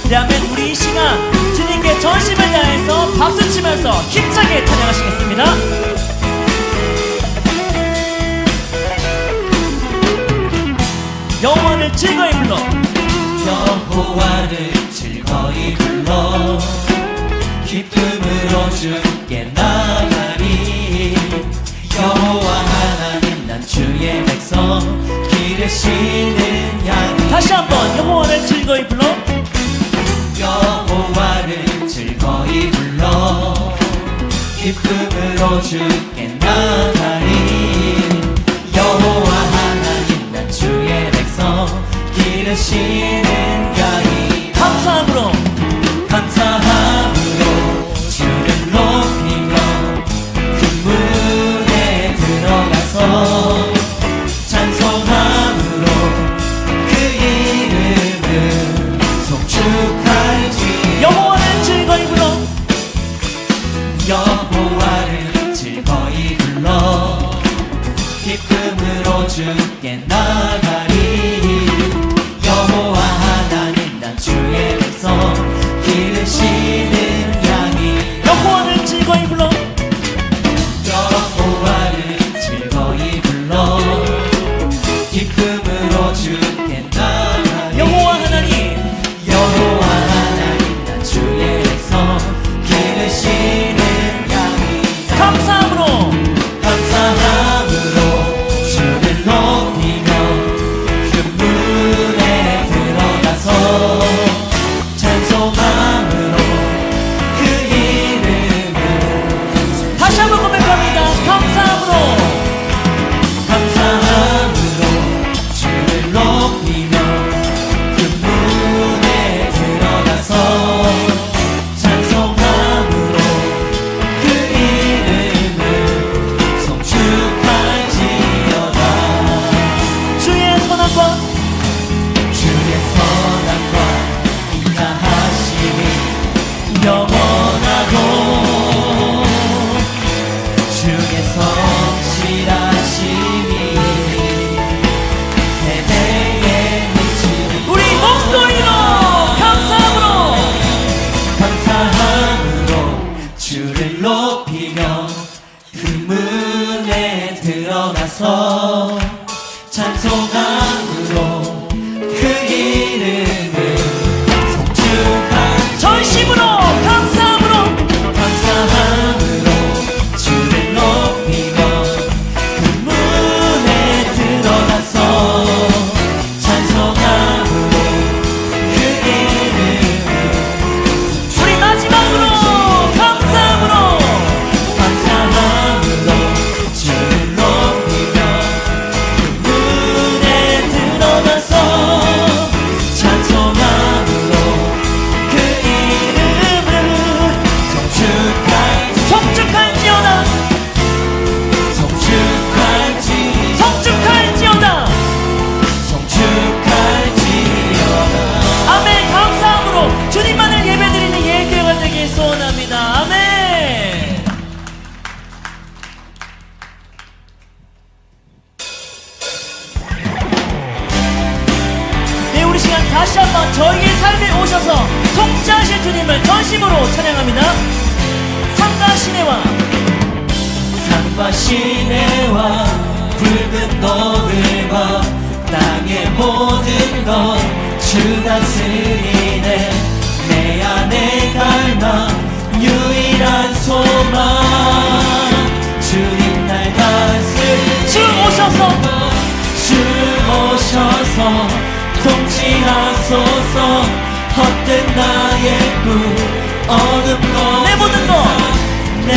그다음에 우리 이 시간 주님께 전심을 다해서 박수치면서 힘차게 찬양하시겠습니다. 여호와를 즐거이 불러, 여호와를 즐거이 불러 기쁨으로 주께 나가리. 여호와 하나님 난 주의 백성 기르시는 양. 다시 한번 여호와를 즐거이 불러, 여호와를 즐거이 불러 기쁨으로 주께 나가리. 여호와 하나님 난 주의 백성 기르시는 양이. 감사함으로 주를 높이며 그 문에 들어가서 찬송함으로 그 이름을 송축할지. 여호와를 즐거이 불러, 여호와를 즐거이 불러 기쁨으로 주께 나가리. 여호와 하나님 난 주의 백성 기르시는 양이. 여호와를 즐거이 불러, 여호와를 즐거이 불러 기쁨으로 주께 나가리. 여호와 하나님, 여호와 하나님 난 주의 백성 기르시는 양이. 감사함으로 주를 높이며 그 문에 들어가서 찬송함으로 그 이름을. 다시 한번 고백합니다. 감사함으로 주를 높이며 그 문에 들어가서 찬송함으로 그 이름을 송축할지어다. 주의 선함과 주의 선함과 인자하심이 영원하고 주의 성실하심이 대대에 미치니. 우리 목소리로 감사함으로 주를 높이며 그 문에 들어가서 찬송함으로 그 이름을 송축한. 전심으로 감사함으로 주를 높이며 그 문에 들어가서 찬송함으로 그 이름을. 우리 마지막으로 감사함으로 주를 높이며 그 문에 들어가서 찬송함으로 그 이름을 송축할지어다 아멘. 감사함으로 주님만을 예배드리는 예교회가 되길 소원합니다. 아멘. 네, 우리 시간 다시 한번 저희의 삶에 오셔서 통치하실 주님을 전심으로 찬양합니다. 산과 시내와 산과 시내와 붉은 너들과 땅의 모든 것 주 다스리네. 내 안에 갈망 유일한 소망 주님 날 다스리네. 주 오셔서 통치하소서. 헛된 나의 꿈 어둠 것 내 모든 것 내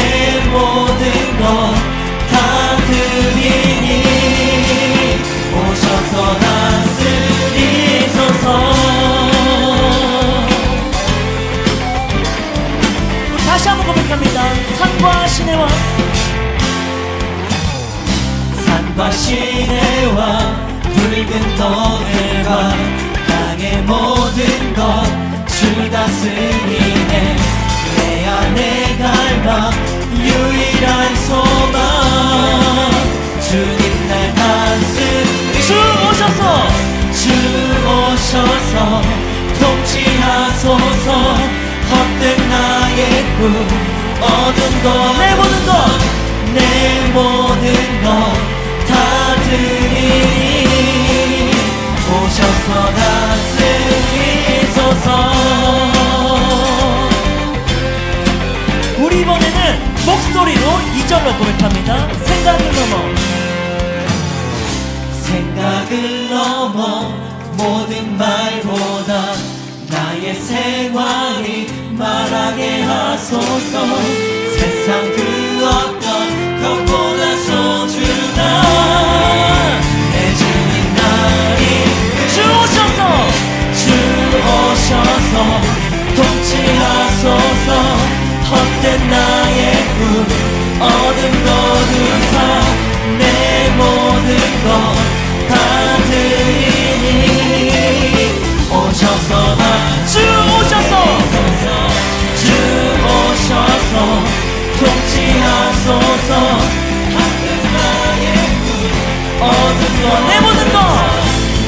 모든 것 다 드리니 오셔서 다스리소서. 우리 다시 한번 고백합니다. 산과 시내와 시내와 붉은 너들과 땅의 모든 것 주 다스리네. 내 안에 갈망 유일한 소망 주님 날 다스리. 주 오셔서 통치하소서. 금 얻은 것 내 모든 것 내 모든 것 다 드리니 오셔서 다스리소서. 우리 이번에는 목소리로 2절로 고백합니다. 생각을 넘어 생각을 넘어 모든 말보다 나의 생활이 말하게 하소서. 세상 그 어떤 것보다 소중한 내 주인 나를 주 오셔서 주 오셔서 통치하소서. 헛된 나의 꿈 얻은 거두사 내 모든 것 다 드리니 오셔서 주 오셔서 주 오셔서 통치하소서. 헛된 나의 꿈 얻은 것 내 모든 것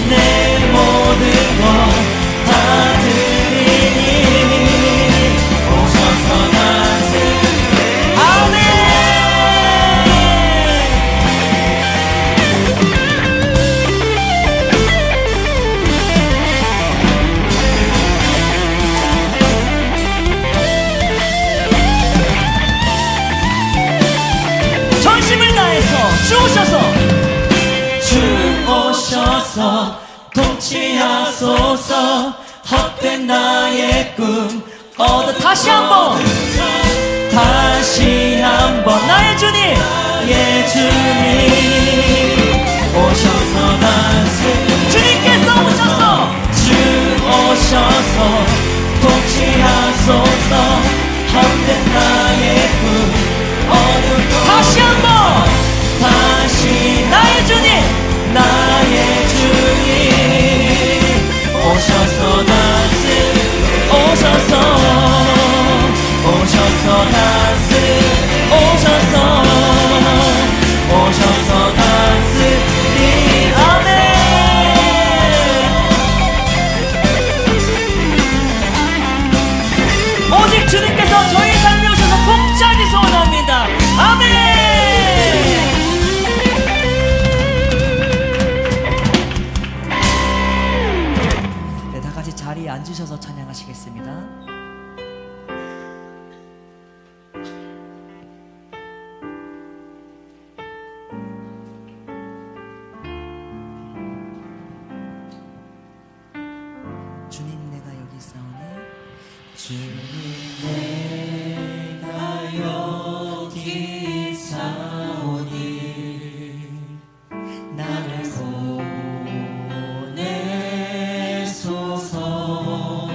내 모든 것 다 드리니 오셔서 다스리소서. 아멘. 전심을 다해서 주 오셔서 주 오셔서 통치하소서. 헛된 나의 꿈 얻어 다시 한번 나의 주님 나의 주님 오셔서 다스리 주님께서 오셔서 주 오셔서 통치하소서. 헛된 나의 꿈 얻은 것 다시 한번 다시 나의 주님 나의 주님 오셔서 다스리 오셔서 다스리 오셔서 다스리. 아멘. 오직 주님께서 저희 삶에 오셔서 통치하기 소원합니다. 아멘. 네, 다 같이 자리에 앉으셔서 찬양하시겠습니다. 주님 내가 여기 있사오니 주님 내가 여기 있사오니 나를 보내소서.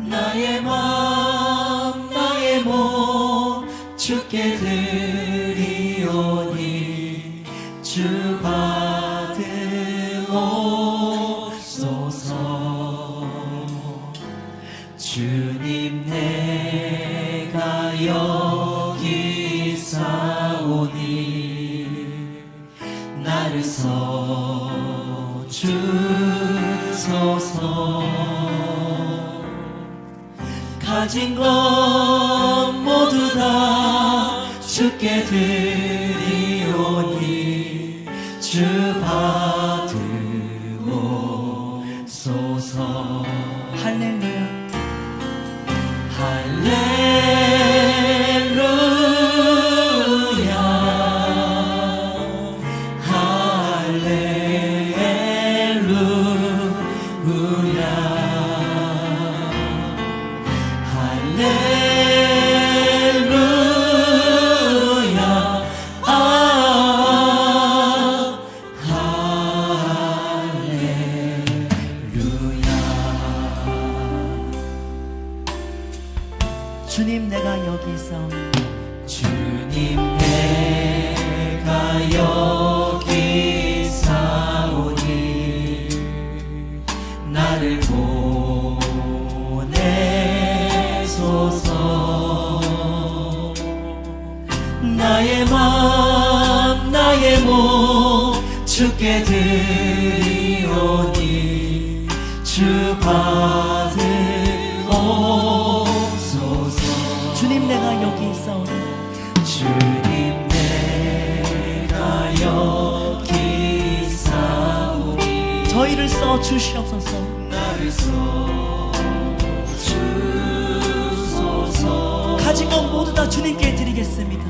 나의 맘 나의 몸 주께 드리오니 주 받으옵소서. 주님 내가 여기 있사오니 나를 서주소서. 가진 것 모두 다 주께 드리오니 주 받으옵소서. 할렐루야. 할렐루야 주님 내가 여기 있사오니 주님 내가 여기 있사오니 나를 보내소서. 나의 맘 나의 몸 주께 드리오니 주 받으옵소서. 주님 내가 여기 있사오니 저희를 써 주시옵소서. 나를 써 주소서 가진 것 모두 다 주님께 드리겠습니다.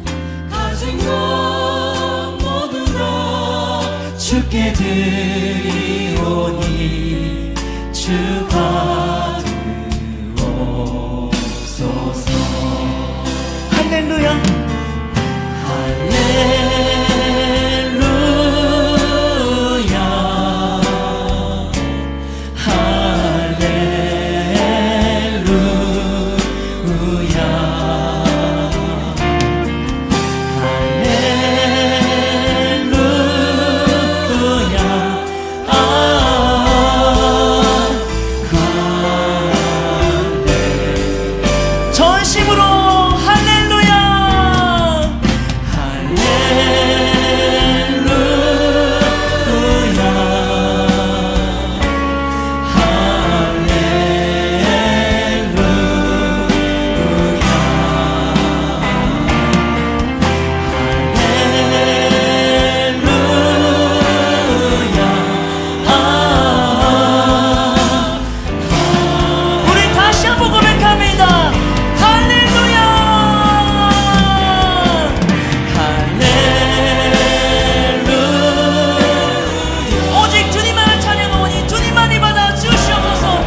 가진 것 모두 다 주께 드리오니 주 받으옵소서 할렐루야. 전심으로 할렐루야. 우리 다시 한번 고백합니다. 할렐루야. 오직 주님만을 찬양하오니 주님만이 받아 주시옵소서.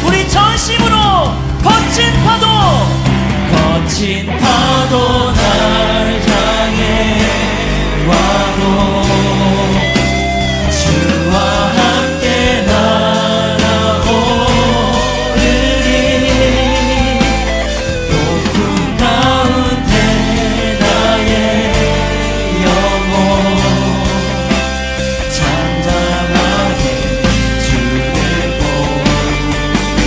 우리 전심으로 거친 파도 거친 파도 날 향해 와도 주와 함께 날아오르리 높은 가운데 나의 영혼 잠잠하게 주를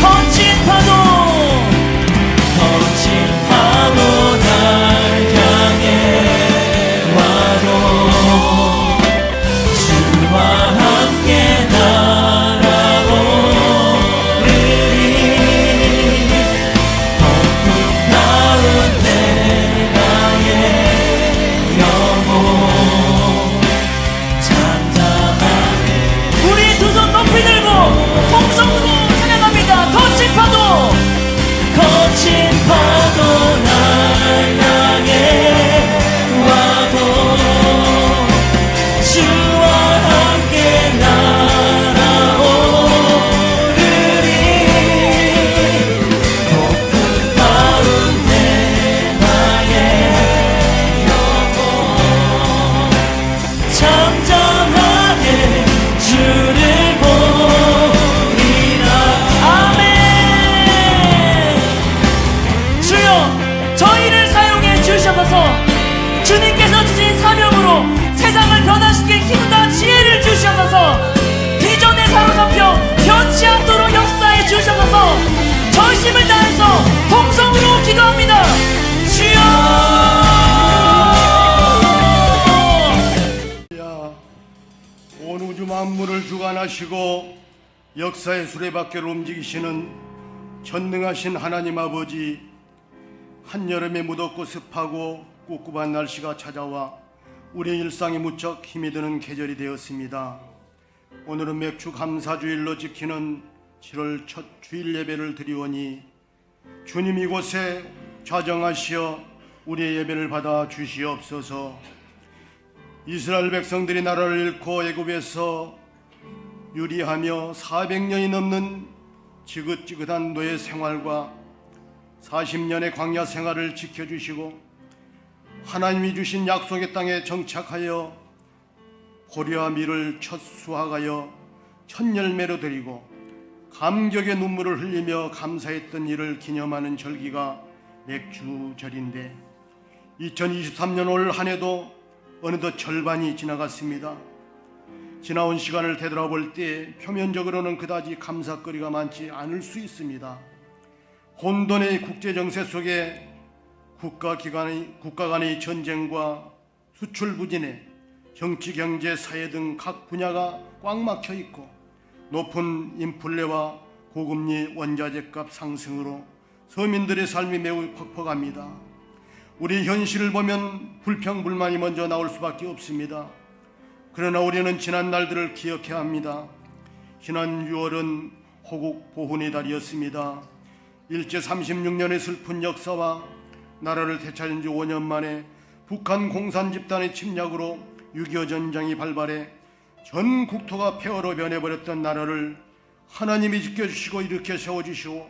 거친 파도 거친 파도 날 향해 와도 주와 함께 날아오르리 폭풍 가운데 나의 영혼 잠잠하게 우리 두 손 높이 들고 통성으로 찬양합니다. 거친 파도 거친 파도 날 향해 와도 주와 함께 날아오르리 높은 가운데 나의 영혼 잠잠하게 주를 보리라 아멘. 주여 저희를 사용해 주셔서 주님께서 주신 사명으로 세상을 변화시킬 힘과 지혜를 주셔서 비전에 사로잡혀 변치 않도록 역사해 주셔서 전심을 다해서 통성으로 기도합니다. 주여. 온 우주 만물을 주관하시고 역사의 수레바퀴를 움직이시는 전능하신 하나님 아버지, 한여름에 무덥고 습하고 꿉꿉한 날씨가 찾아와 우리의 일상에 무척 힘이 드는 계절이 되었습니다. 오늘은 맥주 감사주일로 지키는 7월 첫 주일 예배를 드리오니 주님 이곳에 좌정하시어 우리의 예배를 받아 주시옵소서. 이스라엘 백성들이 나라를 잃고 애굽에서 유리하며 400년이 넘는 지긋지긋한 노예 생활과 40년의 광야 생활을 지켜주시고 하나님이 주신 약속의 땅에 정착하여 보리와 밀을 첫 수확하여 첫 열매로 드리고 감격의 눈물을 흘리며 감사했던 일을 기념하는 절기가 맥주절인데 2023년 올 한 해도 어느덧 절반이 지나갔습니다. 지나온 시간을 되돌아볼 때 표면적으로는 그다지 감사거리가 많지 않을 수 있습니다. 혼돈의 국제 정세 속에 국가 간의 전쟁과 수출 부진에 정치, 경제, 사회 등 각 분야가 꽉 막혀 있고 높은 인플레와 고금리 원자재값 상승으로 서민들의 삶이 매우 퍽퍽합니다. 우리 현실을 보면 불평불만이 먼저 나올 수밖에 없습니다. 그러나 우리는 지난 날들을 기억해야 합니다. 지난 6월은 호국 보훈의 달이었습니다. 일제 36년의 슬픈 역사와 나라를 되찾은 지 5년 만에 북한 공산 집단의 침략으로 6.25 전쟁이 발발해 전 국토가 폐허로 변해버렸던 나라를 하나님이 지켜주시고 일으켜 세워주시고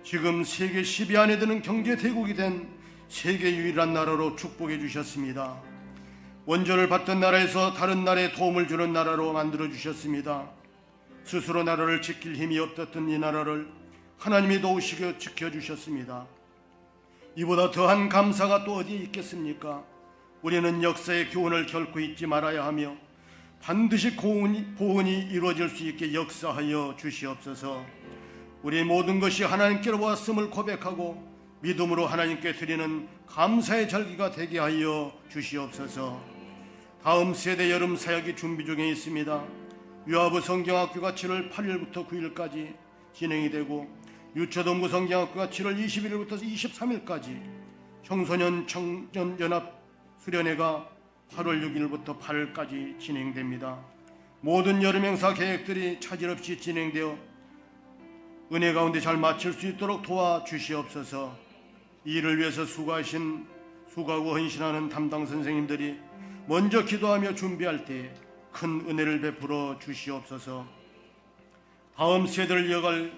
지금 세계 10위 안에 드는 경제 대국이 된 세계 유일한 나라로 축복해 주셨습니다. 원조를 받던 나라에서 다른 나라에 도움을 주는 나라로 만들어 주셨습니다. 스스로 나라를 지킬 힘이 없었던 이 나라를 하나님이 도우시고 지켜주셨습니다. 이보다 더한 감사가 또 어디에 있겠습니까? 우리는 역사의 교훈을 결코 잊지 말아야 하며 반드시 보훈이 이루어질 수 있게 역사하여 주시옵소서. 우리의 모든 것이 하나님께로 왔음을 고백하고 믿음으로 하나님께 드리는 감사의 절기가 되게 하여 주시옵소서. 다음 세대 여름 사역이 준비 중에 있습니다. 유아부 성경학교가 7월 8일부터 9일까지 진행이 되고 유초동부 성경학교가 7월 21일부터 23일까지 청소년 청년연합 수련회가 8월 6일부터 8일까지 진행됩니다. 모든 여름 행사 계획들이 차질 없이 진행되어 은혜 가운데 잘 마칠 수 있도록 도와주시옵소서. 이 일을 위해서 수고하고 헌신하는 담당 선생님들이 먼저 기도하며 준비할 때 큰 은혜를 베풀어 주시옵소서. 다음 세대를 이어갈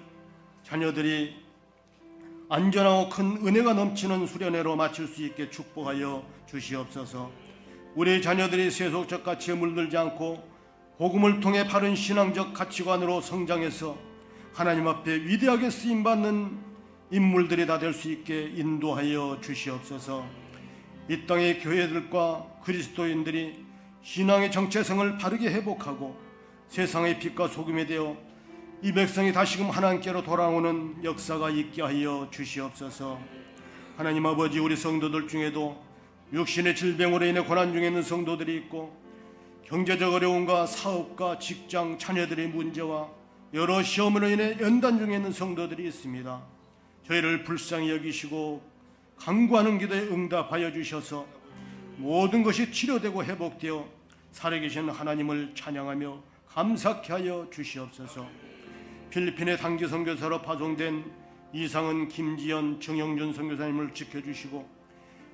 자녀들이 안전하고 큰 은혜가 넘치는 수련회로 마칠 수 있게 축복하여 주시옵소서. 우리 자녀들이 세속적 가치에 물들지 않고 복음을 통해 바른 신앙적 가치관으로 성장해서 하나님 앞에 위대하게 쓰임받는 인물들이 다 될 수 있게 인도하여 주시옵소서. 이 땅의 교회들과 그리스도인들이 신앙의 정체성을 바르게 회복하고 세상의 빛과 소금이 되어 이 백성이 다시금 하나님께로 돌아오는 역사가 있게 하여 주시옵소서. 하나님 아버지, 우리 성도들 중에도 육신의 질병으로 인해 고난 중에 있는 성도들이 있고 경제적 어려움과 사업과 직장, 자녀들의 문제와 여러 시험으로 인해 연단 중에 있는 성도들이 있습니다. 저희를 불쌍히 여기시고 간구하는 기도에 응답하여 주셔서 모든 것이 치료되고 회복되어 살아계신 하나님을 찬양하며 감사케 하여 주시옵소서. 필리핀의 단기 선교사로 파송된 이상은, 김지연, 정영준 선교사님을 지켜주시고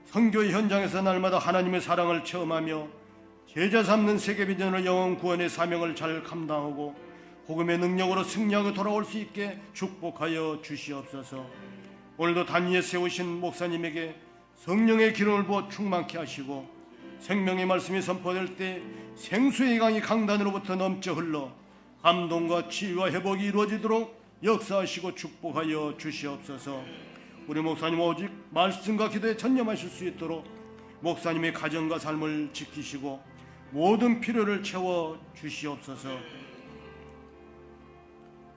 선교의 현장에서 날마다 하나님의 사랑을 체험하며 제자 삼는 세계비전으로 영혼 구원의 사명을 잘 감당하고 복음의 능력으로 승리하고 돌아올 수 있게 축복하여 주시옵소서. 오늘도 단위에 세우신 목사님에게 성령의 기름을 부어 충만케 하시고 생명의 말씀이 선포될 때 생수의 강이 강단으로부터 넘쳐 흘러 감동과 치유와 회복이 이루어지도록 역사하시고 축복하여 주시옵소서. 우리 목사님 오직 말씀과 기도에 전념하실 수 있도록 목사님의 가정과 삶을 지키시고 모든 필요를 채워 주시옵소서.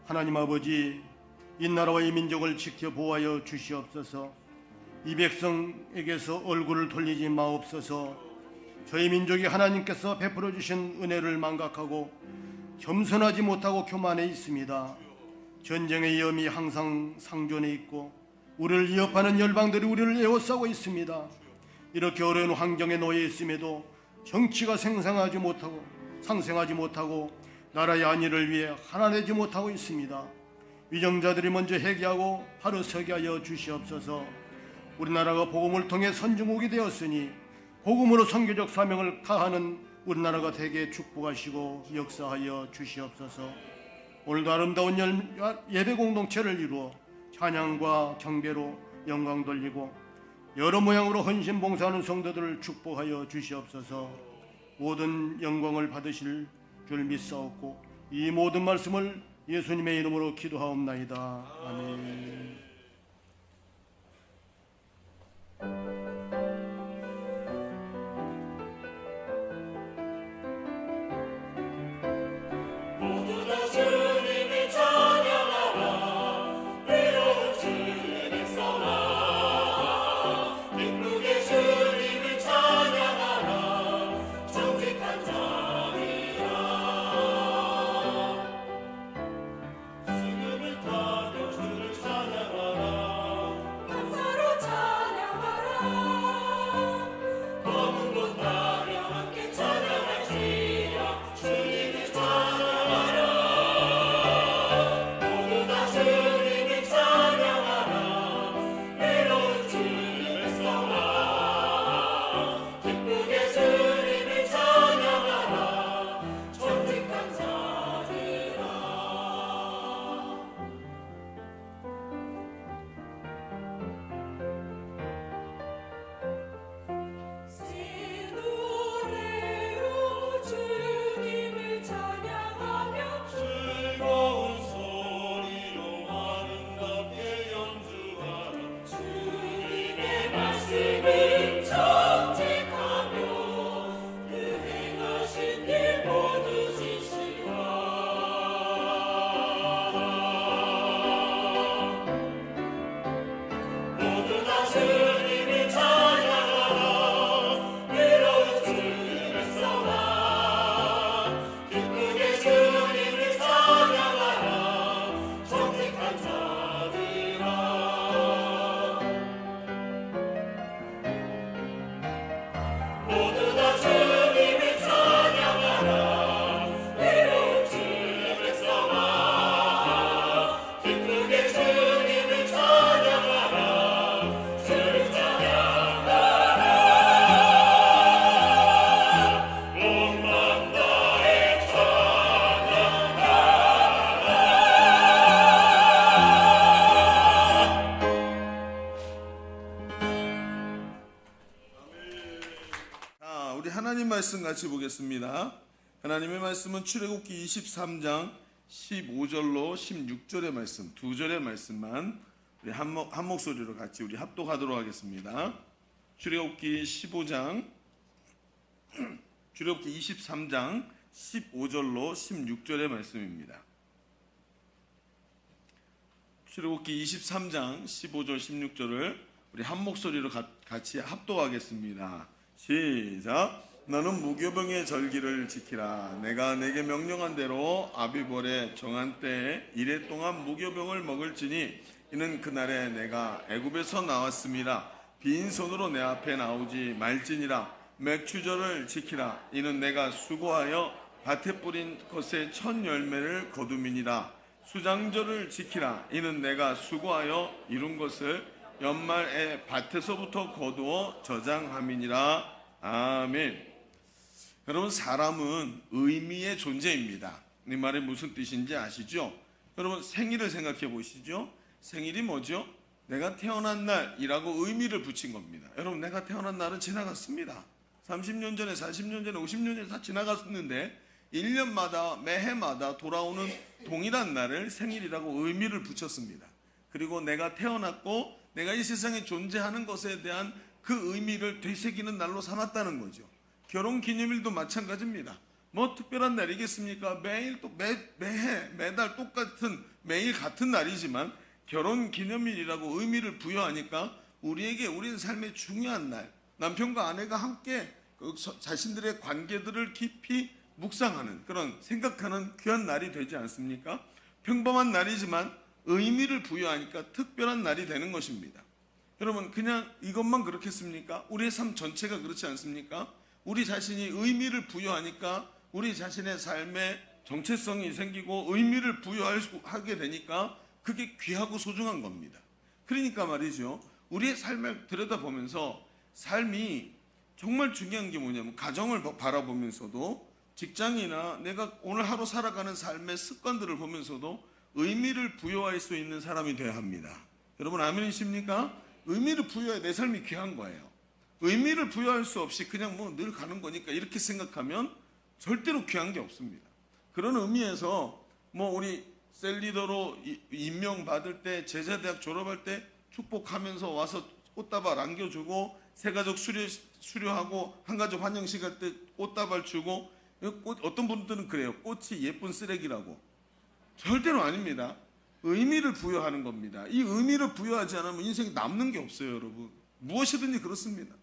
하나님 아버지, 이 나라와 이 민족을 지켜 보호하여 주시옵소서. 이 백성에게서 얼굴을 돌리지 마옵소서. 저희 민족이 하나님께서 베풀어 주신 은혜를 망각하고 겸손하지 못하고 교만해 있습니다. 전쟁의 위험이 항상 상존해 있고 우리를 위협하는 열방들이 우리를 에워싸고 있습니다. 이렇게 어려운 환경에 놓여 있음에도 정치가 상생하지 못하고 나라의 안위를 위해 하나 되지 못하고 있습니다. 위정자들이 먼저 회개하고 바로 서게 하여 주시옵소서. 우리나라가 복음을 통해 선진국이 되었으니 복음으로 선교적 사명을 다하는 우리나라가 되게 축복하시고 역사하여 주시옵소서. 오늘도 아름다운 예배 공동체를 이루어 찬양과 경배로 영광 돌리고 여러 모양으로 헌신 봉사하는 성도들을 축복하여 주시옵소서. 모든 영광을 받으실 줄 믿사옵고 이 모든 말씀을 예수님의 이름으로 기도하옵나이다. 아멘. 모두 다 주님을 찬양하라. 외로운 주의 말씀 같이 보겠습니다. 하나님의 말씀은 출애굽기 23장 15절로 16절의 말씀, 두 절의 말씀만 우리 한 목소리로 같이 우리 합독하도록 하겠습니다. 출애굽기 23장 15절로 16절의 말씀입니다. 출애굽기 23장 15절 16절을 우리 한 목소리로 같이 합독하겠습니다. 시작. 너는 무교병의 절기를 지키라. 내가 내게 명령한 대로 아비벌의 정한 때에 이래 동안 무교병을 먹을지니 이는 그날에 내가 애굽에서 나왔음이라. 빈손으로 내 앞에 나오지 말지니라. 맥추절을 지키라. 이는 내가 수고하여 밭에 뿌린 것의 첫 열매를 거둠이니라. 수장절을 지키라. 이는 내가 수고하여 이룬 것을 연말에 밭에서부터 거두어 저장함이니라. 아멘. 여러분, 사람은 의미의 존재입니다. 이 말이 무슨 뜻인지 아시죠? 여러분, 생일을 생각해 보시죠. 생일이 뭐죠? 내가 태어난 날이라고 의미를 붙인 겁니다. 여러분, 내가 태어난 날은 지나갔습니다. 30년 전에, 40년 전에, 50년 전에 다 지나갔는데 1년마다 매해마다 돌아오는 동일한 날을 생일이라고 의미를 붙였습니다. 그리고 내가 태어났고 내가 이 세상에 존재하는 것에 대한 그 의미를 되새기는 날로 삼았다는 거죠. 결혼 기념일도 마찬가지입니다. 뭐 특별한 날이겠습니까? 매일 또 매해 매달 똑같은 매일 같은 날이지만 결혼 기념일이라고 의미를 부여하니까 우리의 삶의 중요한 날, 남편과 아내가 함께 자신들의 관계들을 깊이 묵상하는 그런 생각하는 귀한 날이 되지 않습니까? 평범한 날이지만 의미를 부여하니까 특별한 날이 되는 것입니다. 여러분, 그냥 이것만 그렇겠습니까? 우리의 삶 전체가 그렇지 않습니까? 우리 자신이 의미를 부여하니까 우리 자신의 삶에 정체성이 생기고 의미를 부여하게 되니까 그게 귀하고 소중한 겁니다. 그러니까 말이죠, 우리의 삶을 들여다보면서 삶이 정말 중요한 게 뭐냐면 가정을 바라보면서도 직장이나 내가 오늘 하루 살아가는 삶의 습관들을 보면서도 의미를 부여할 수 있는 사람이 되어야 합니다. 여러분, 아멘이십니까? 의미를 부여해. 내 삶이 귀한 거예요. 의미를 부여할 수 없이 그냥 뭐 늘 가는 거니까 이렇게 생각하면 절대로 귀한 게 없습니다. 그런 의미에서 뭐 우리 셀리더로 임명받을 때, 제자대학 졸업할 때 축복하면서 와서 꽃다발 안겨주고, 새가족 수료하고 한가족 환영식 할 때 꽃다발 주고, 어떤 분들은 그래요. 꽃이 예쁜 쓰레기라고. 절대로 아닙니다. 의미를 부여하는 겁니다. 이 의미를 부여하지 않으면 인생에 남는 게 없어요, 여러분. 무엇이든지 그렇습니다.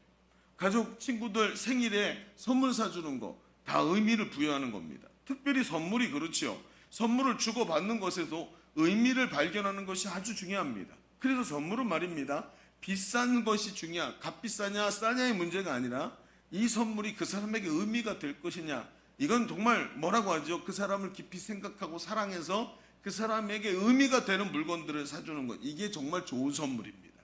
가족, 친구들 생일에 선물 사주는 거 다 의미를 부여하는 겁니다. 특별히 선물이 그렇지요. 선물을 주고받는 것에도 의미를 발견하는 것이 아주 중요합니다. 그래서 선물은 말입니다, 비싼 것이 값비싸냐 싸냐의 문제가 아니라 이 선물이 그 사람에게 의미가 될 것이냐, 이건 정말 뭐라고 하죠? 그 사람을 깊이 생각하고 사랑해서 그 사람에게 의미가 되는 물건들을 사주는 것, 이게 정말 좋은 선물입니다.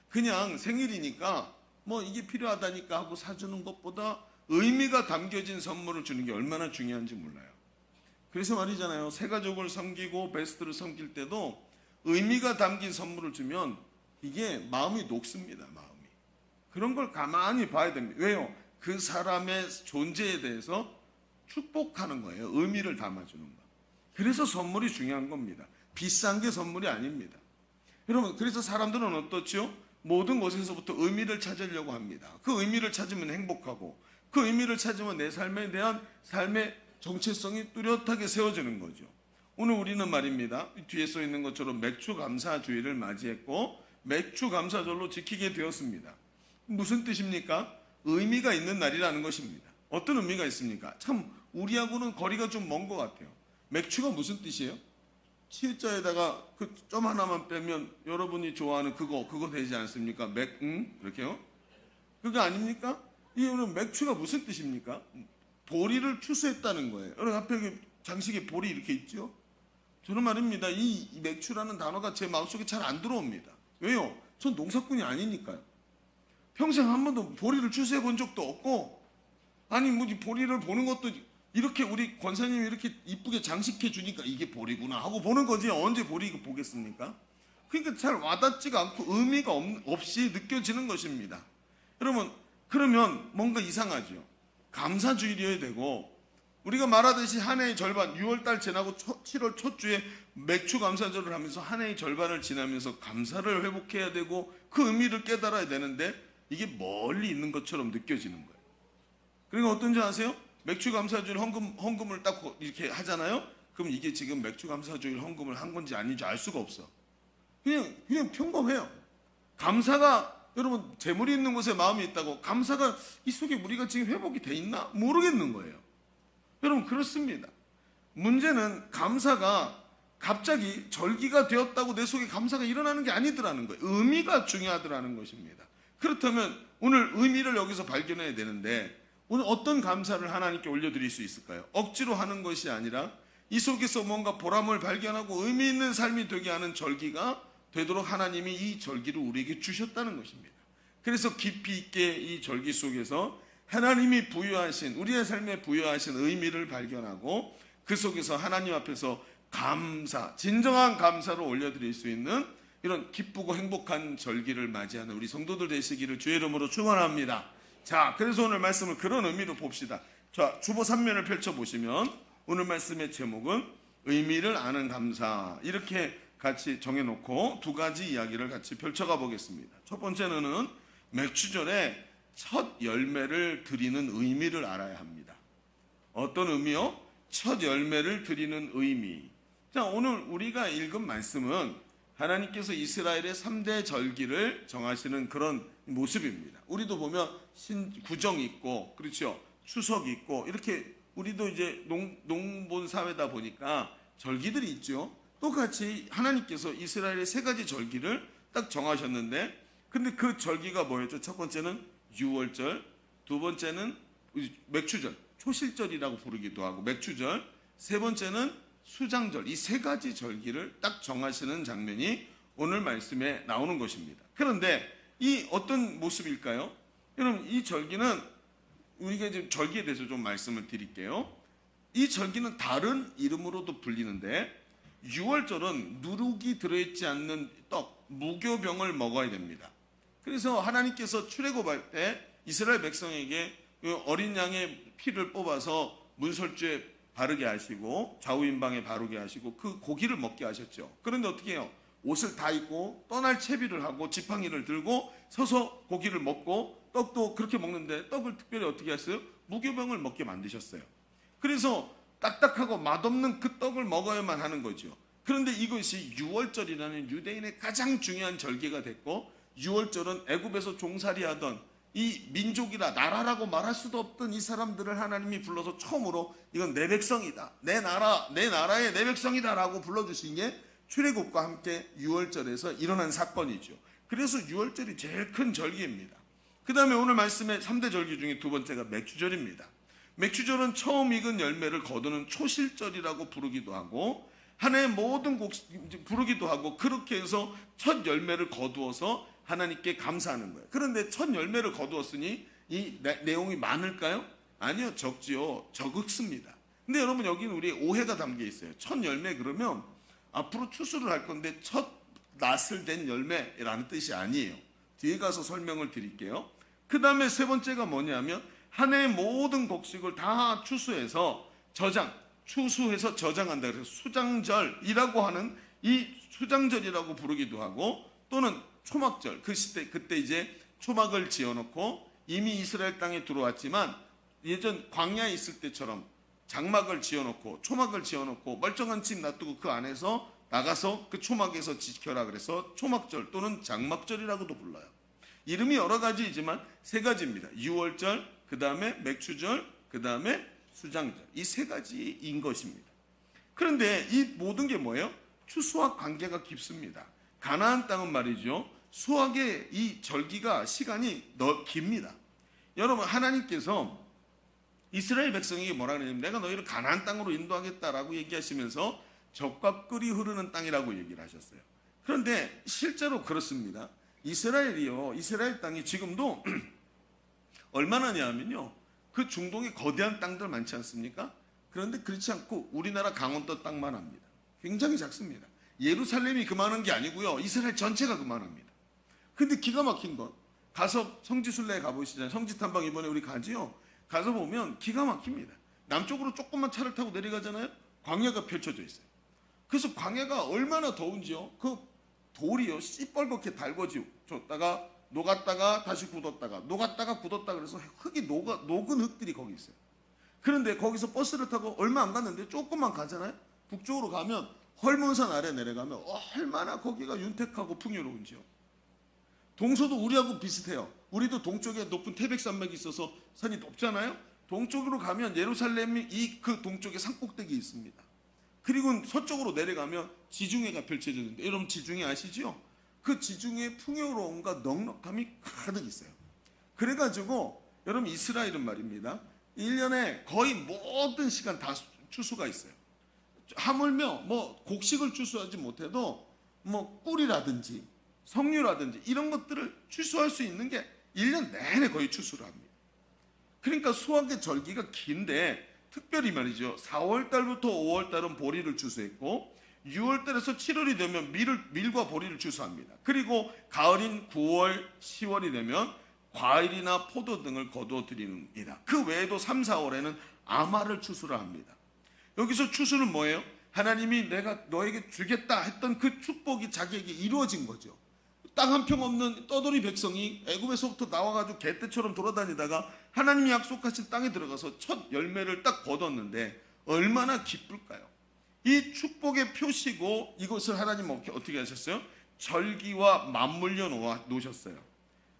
그냥 생일이니까 뭐 이게 필요하다니까 하고 사주는 것보다 의미가 담겨진 선물을 주는 게 얼마나 중요한지 몰라요. 그래서 말이잖아요, 새가족을 섬기고 베스트를 섬길 때도 의미가 담긴 선물을 주면 이게 마음이 녹습니다. 마음이. 그런 걸 가만히 봐야 됩니다. 왜요? 그 사람의 존재에 대해서 축복하는 거예요. 의미를 담아주는 거. 그래서 선물이 중요한 겁니다. 비싼 게 선물이 아닙니다. 여러분, 그래서 사람들은 어떻죠? 모든 것에서부터 의미를 찾으려고 합니다. 그 의미를 찾으면 행복하고, 그 의미를 찾으면 내 삶에 대한 삶의 정체성이 뚜렷하게 세워지는 거죠. 오늘 우리는 말입니다, 뒤에 써 있는 것처럼 맥주 감사주의를 맞이했고 맥주 감사절로 지키게 되었습니다. 무슨 뜻입니까? 의미가 있는 날이라는 것입니다. 어떤 의미가 있습니까? 참 우리하고는 거리가 좀 먼 것 같아요. 맥주가 무슨 뜻이에요? 치자에다가 그 점 하나만 빼면 여러분이 좋아하는 그거 되지 않습니까? 이렇게요? 그거 아닙니까? 이 오늘 맥주가 무슨 뜻입니까? 보리를 추수했다는 거예요. 여러분 앞에 장식에 보리 이렇게 있죠? 저는 말입니다, 이 맥주라는 단어가 제 마음속에 잘 안 들어옵니다. 왜요? 전 농사꾼이 아니니까요. 평생 한 번도 보리를 추수해 본 적도 없고, 아니 뭐 보리를 보는 것도 이렇게 우리 권사님이 이렇게 이쁘게 장식해 주니까 이게 보리구나 하고 보는 거지, 언제 보리 보겠습니까? 그러니까 잘 와닿지가 않고 의미가 없이 느껴지는 것입니다. 여러분, 그러면 뭔가 이상하죠. 감사주일이어야 되고, 우리가 말하듯이 한 해의 절반, 6월달 지나고 7월 첫 주에 맥주 감사절을 하면서 한 해의 절반을 지나면서 감사를 회복해야 되고 그 의미를 깨달아야 되는데 이게 멀리 있는 것처럼 느껴지는 거예요. 그러니까 어떤지 아세요? 맥주 감사주일 헌금을 딱 이렇게 하잖아요. 그럼 이게 지금 맥주 감사주일 헌금을 한 건지 아닌지 알 수가 없어. 그냥 평범해요. 감사가, 여러분, 재물이 있는 곳에 마음이 있다고 감사가 이 속에 우리가 지금 회복이 돼 있나? 모르겠는 거예요. 여러분, 그렇습니다. 문제는 감사가 갑자기 절기가 되었다고 내 속에 감사가 일어나는 게 아니더라는 거예요. 의미가 중요하더라는 것입니다. 그렇다면 오늘 의미를 여기서 발견해야 되는데, 오늘 어떤 감사를 하나님께 올려드릴 수 있을까요? 억지로 하는 것이 아니라 이 속에서 뭔가 보람을 발견하고 의미 있는 삶이 되게 하는 절기가 되도록 하나님이 이 절기를 우리에게 주셨다는 것입니다. 그래서 깊이 있게 이 절기 속에서 하나님이 부여하신, 우리의 삶에 부여하신 의미를 발견하고 그 속에서 하나님 앞에서 감사, 진정한 감사를 올려드릴 수 있는 이런 기쁘고 행복한 절기를 맞이하는 우리 성도들 되시기를 주의 이름으로 축원합니다. 자, 그래서 오늘 말씀을 그런 의미로 봅시다. 자, 주보 3면을 펼쳐보시면 오늘 말씀의 제목은 의미를 아는 감사, 이렇게 같이 정해놓고 두 가지 이야기를 같이 펼쳐가 보겠습니다. 첫 번째는 맥주절에 첫 열매를 드리는 의미를 알아야 합니다. 어떤 의미요? 첫 열매를 드리는 의미. 자, 오늘 우리가 읽은 말씀은 하나님께서 이스라엘의 3대 절기를 정하시는 그런 모습입니다. 우리도 보면 구정 있고, 그렇죠? 추석 있고, 이렇게 우리도 이제 농본 사회다 보니까 절기들이 있죠. 똑같이 하나님께서 이스라엘의 3가지 절기를 딱 정하셨는데, 근데 그 절기가 뭐였죠? 첫 번째는 유월절, 두 번째는 맥추절, 초실절이라고 부르기도 하고 맥추절, 세 번째는 수장절, 이 3가지 절기를 딱 정하시는 장면이 오늘 말씀에 나오는 것입니다. 그런데 이 어떤 모습일까요? 여러분, 이 절기는 우리가 이제 절기에 대해서 좀 말씀을 드릴게요. 이 절기는 다른 이름으로도 불리는데, 유월절은 누룩이 들어있지 않는 떡, 무교병을 먹어야 됩니다. 그래서 하나님께서 출애굽할 때 이스라엘 백성에게 어린 양의 피를 뽑아서 문설주에 바르게 하시고 좌우인방에 바르게 하시고 그 고기를 먹게 하셨죠. 그런데 어떻게 해요? 옷을 다 입고 떠날 채비를 하고 지팡이를 들고 서서 고기를 먹고, 떡도 그렇게 먹는데 떡을 특별히 어떻게 했어요? 무교병을 먹게 만드셨어요. 그래서 딱딱하고 맛없는 그 떡을 먹어야만 하는 거죠. 그런데 이것이 유월절이라는 유대인의 가장 중요한 절기가 됐고, 유월절은 애굽에서 종살이하던 이 민족이라 나라라고 말할 수도 없던 이 사람들을 하나님이 불러서 처음으로 이건 내 백성이다, 내 나라의 내 백성이다 라고 불러주신 게 출애굽과 함께 유월절에서 일어난 사건이죠. 그래서 유월절이 제일 큰 절기입니다. 그 다음에 오늘 말씀의 3대 절기 중에 두 번째가 맥주절입니다. 맥주절은 처음 익은 열매를 거두는 초실절이라고 부르기도 하고, 한 해의 모든 부르기도 하고, 그렇게 해서 첫 열매를 거두어서 하나님께 감사하는 거예요. 그런데 첫 열매를 거두었으니 이 내용이 많을까요? 아니요, 적지요. 적습니다. 근데 여러분, 여기는 우리의 오해가 담겨 있어요. 첫 열매 그러면 앞으로 추수를 할 건데 첫 낫을 댄 열매라는 뜻이 아니에요. 뒤에 가서 설명을 드릴게요. 그 다음에 세 번째가 뭐냐면, 한 해의 모든 곡식을 다 추수해서 추수해서 저장한다. 그래서 수장절이라고 하는, 이 수장절이라고 부르기도 하고, 또는 초막절, 그때 이제 초막을 지어놓고, 이미 이스라엘 땅에 들어왔지만 예전 광야에 있을 때처럼 장막을 지어놓고 초막을 지어놓고 멀쩡한 집 놔두고 그 안에서 나가서 그 초막에서 지켜라 그래서 초막절 또는 장막절이라고도 불러요. 이름이 여러 가지이지만 3가지입니다. 유월절, 그 다음에 맥추절, 그 다음에 수장절, 이 3가지인 것입니다. 그런데 이 모든 게 뭐예요? 추수와 관계가 깊습니다. 가나안 땅은 말이죠, 수확의 이 절기가 시간이 깁니다. 여러분, 하나님께서 이스라엘 백성에게 뭐라 그러냐면, 내가 너희를 가나안 땅으로 인도하겠다라고 얘기하시면서 젖과 꿀이 흐르는 땅이라고 얘기를 하셨어요. 그런데 실제로 그렇습니다. 이스라엘 땅이 지금도 얼마나냐면요, 그 중동에 거대한 땅들 많지 않습니까? 그런데 그렇지 않고 우리나라 강원도 땅만 합니다. 굉장히 작습니다. 예루살렘이 그만한 게 아니고요, 이스라엘 전체가 그만합니다. 근데 기가 막힌 건, 가서 성지순례에 가보시잖아요. 성지탐방 이번에 우리 가지요. 가서 보면 기가 막힙니다. 남쪽으로 조금만 차를 타고 내려가잖아요. 광야가 펼쳐져 있어요. 그래서 광야가 얼마나 더운지요. 그 돌이요 시뻘겋게 달궈졌다가 녹았다가 다시 굳었다가 녹았다가 굳었다 그래서 흙이 녹은 흙들이 거기 있어요. 그런데 거기서 버스를 타고 얼마 안 갔는데 조금만 가잖아요. 북쪽으로 가면 헐몬산 아래 내려가면 얼마나 거기가 윤택하고 풍요로운지요. 동서도 우리하고 비슷해요. 우리도 동쪽에 높은 태백산맥이 있어서 산이 높잖아요. 동쪽으로 가면 예루살렘이 그 동쪽에 산꼭대기 있습니다. 그리고 서쪽으로 내려가면 지중해가 펼쳐져 있는데 여러분 지중해 아시죠? 그 지중해 풍요로움과 넉넉함이 가득 있어요. 그래가지고 여러분 이스라엘은 말입니다. 1년에 거의 모든 시간 다 추수가 있어요. 하물며 뭐 곡식을 추수하지 못해도 뭐 꿀이라든지 석류라든지 이런 것들을 추수할 수 있는 게 1년 내내 거의 추수를 합니다. 그러니까 수확의 절기가 긴데 특별히 말이죠. 4월 달부터 5월 달은 보리를 추수했고 6월 달에서 7월이 되면 밀과 보리를 추수합니다. 그리고 가을인 9월, 10월이 되면 과일이나 포도 등을 거두어 드립니다. 그 외에도 3, 4월에는 아마를 추수를 합니다. 여기서 추수는 뭐예요? 하나님이 내가 너에게 주겠다 했던 그 축복이 자기에게 이루어진 거죠. 땅 한 평 없는 떠돌이 백성이 애굽에서부터 나와가지고 개떼처럼 돌아다니다가 하나님이 약속하신 땅에 들어가서 첫 열매를 딱 거뒀는데 얼마나 기쁠까요? 이 축복의 표시고 이것을 하나님 어떻게 하셨어요? 절기와 맞물려 놓으셨어요.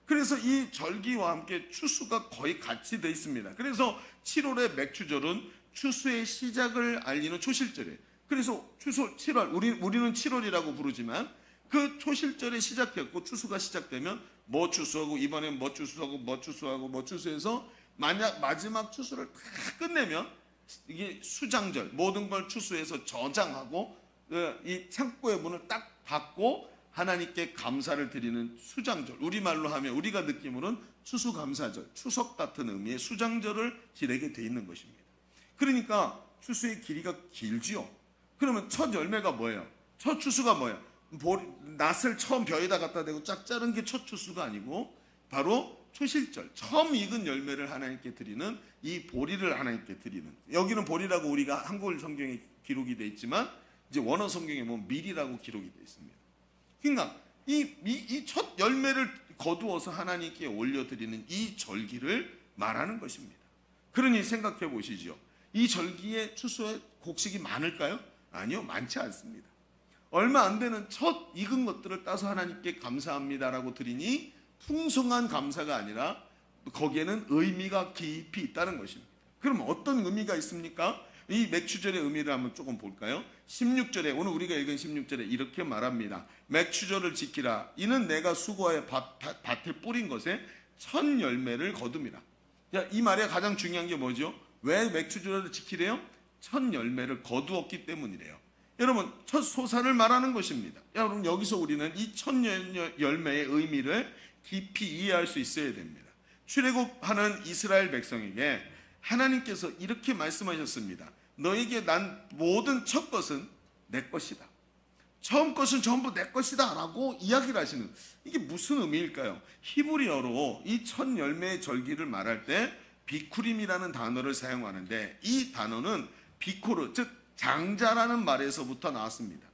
그래서 이 절기와 함께 추수가 거의 같이 돼 있습니다. 그래서 7월의 맥추절은 추수의 시작을 알리는 초실절이에요. 그래서 추수 7월, 우리는 7월이라고 부르지만 그 초실절에 시작했고 추수가 시작되면 뭐 추수하고 이번엔 뭐 추수하고 뭐 추수하고 뭐 추수해서 만약 마지막 추수를 다 끝내면 이게 수장절, 모든 걸 추수해서 저장하고 이 창고의 문을 딱 닫고 하나님께 감사를 드리는 수장절, 우리말로 하면 우리가 느낌으로는 추수감사절, 추석 같은 의미의 수장절을 지내게 돼 있는 것입니다. 그러니까 추수의 길이가 길지요. 그러면 첫 열매가 뭐예요? 첫 추수가 뭐예요? 낫을 처음 벼에다 갖다 대고 짝 자른 게 첫 추수가 아니고 바로 초실절, 처음 익은 열매를 하나님께 드리는 이 보리를 하나님께 드리는, 여기는 보리라고 우리가 한글 성경에 기록이 되어 있지만 이제 원어 성경에 보면 밀이라고 기록이 되어 있습니다. 그러니까 이 첫 열매를 거두어서 하나님께 올려드리는 이 절기를 말하는 것입니다. 그러니 생각해 보시죠. 이 절기에 추수에 곡식이 많을까요? 아니요, 많지 않습니다. 얼마 안 되는 첫 익은 것들을 따서 하나님께 감사합니다라고 드리니 풍성한 감사가 아니라 거기에는 의미가 깊이 있다는 것입니다. 그럼 어떤 의미가 있습니까? 이 맥추절의 의미를 한번 조금 볼까요? 16절에, 오늘 우리가 읽은 16절에 이렇게 말합니다. 맥추절을 지키라. 이는 내가 수고하여 밭에 뿌린 것에 첫 열매를 거둠이라. 이 말에 가장 중요한 게 뭐죠? 왜 맥추절을 지키래요? 첫 열매를 거두었기 때문이래요. 여러분, 첫 소산을 말하는 것입니다. 여러분, 여기서 우리는 이 첫 열매의 의미를 깊이 이해할 수 있어야 됩니다. 출애굽하는 이스라엘 백성에게 하나님께서 이렇게 말씀하셨습니다. 너에게 난 모든 첫 것은 내 것이다. 처음 것은 전부 내 것이다 라고 이야기를 하시는, 이게 무슨 의미일까요? 히브리어로 이 첫 열매의 절기를 말할 때 비쿠림이라는 단어를 사용하는데 이 단어는 비코르, 즉 장자라는 말에서부터 나왔습니다.